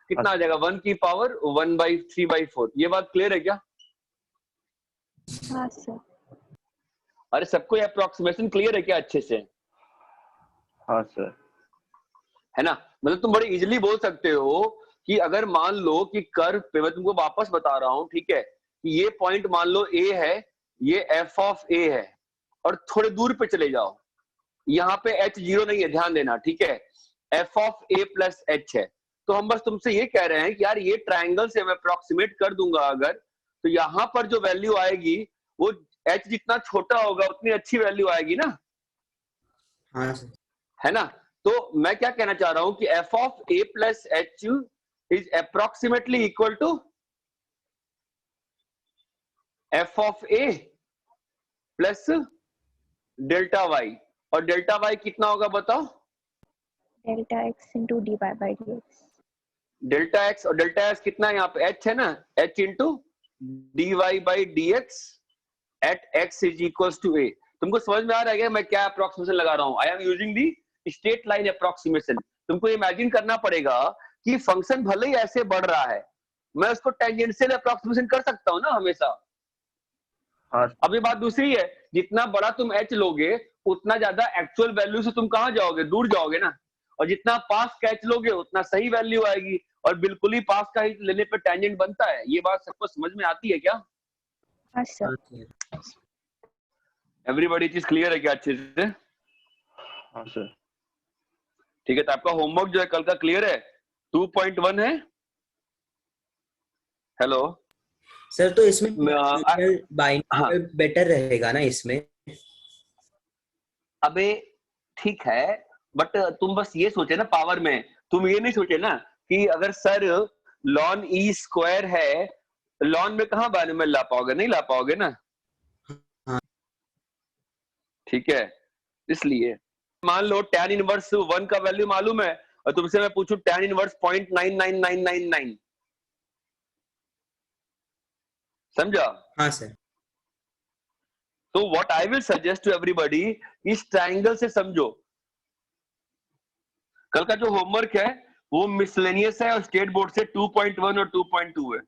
A: कितना आ जाएगा 1 की पावर 1/3/4। ये बात क्लियर है क्या?
D: हाँ सर।
A: अरे सबको ये अप्रोक्सीमेशन क्लियर है क्या अच्छे से?
O: हाँ सर।
A: है ना, मतलब तुम बड़े इजीली बोल सकते हो कि अगर मान लो कि कर्व पे, मैं तुमको वापस बता रहा हूं, ठीक है, कि ये पॉइंट मान लो a है, ये f ऑफ a है, और थोड़े दूर पे चले जाओ, यहाँ पे h 0 नहीं है, ध्यान देना, ठीक है, f of a plus h है। तो हम बस तुमसे ये कह रहे हैं कि यार ये ट्रायंगल से मैं अप्रोक्सीमेट कर दूंगा अगर, तो यहाँ पर जो वैल्यू आएगी वो h जितना छोटा होगा उतनी अच्छी वैल्यू आएगी ना।
C: हाँ
A: है ना। तो मैं क्या कहना चाह रहा हूं कि f of a plus h is approximately equal to f of a plus delta y, और डेल्टा y कितना होगा बताओ,
D: delta x into dy by dx।
A: Delta x और डेल्टा x कितना है यहाँ पे, h है ना, h into dy by dx at x is equals to a। तुमको समझ में आ रहा है क्या मैं क्या अप्रोक्सीमेशन लगा रहा हूँ? I am using the straight line approximation. तुमको इमेजिन करना पड़ेगा कि फंक्शन भले ही ऐसे बढ़ रहा है, मैं उसको टेंजेंशियल अप्रोक्सीमेशन कर सकता हूँ ना हमेशा।
O: हाँ।
A: अब ये बात दूसरी है, जितना बड़ा तुम h लोगे उतना ज्यादा एक्चुअल वैल्यू से तुम कहाँ जाओगे? दूर जाओगे ना। और जितना पास का h लोगे उतना सही वैल्यू आएगी, और बिल्कुल ही पास का ही लेने पे टेंजेंट बनता है। ये बात सबको समझ में आती है क्या?
D: हाँ सर।
A: एवरीबॉडी चीज क्लियर है क्या अच्छे से?
O: हाँ सर।
A: ठीक है, तो आपका होमवर्क जो है कल का क्लियर है? 2.1 है। हेलो
C: सर, तो इसमें बाइनोमियल बेटर रहेगा ना इसमें?
A: अबे ठीक है, बट तुम बस ये सोचे ना पावर में, तुम ये नहीं सोचे ना कि अगर सर ln e स्क्वायर है, ln में कहाँ बाइनोमियल ला पाओगे? नहीं ला पाओगे ना। ठीक है, इसलिए मान लो tan इनवर्स 1 का वैल्यू मालूम है और तुमसे मैं पूछूं tan इनवर्स 0.99999, समझा?
C: हाँ सर।
A: तो what I will suggest to everybody, इस ट्रायंगल से समझो। कल का जो होमवर्क है वो मिसलेनियस है और स्टेट बोर्ड से 2.1 और 2.2 है।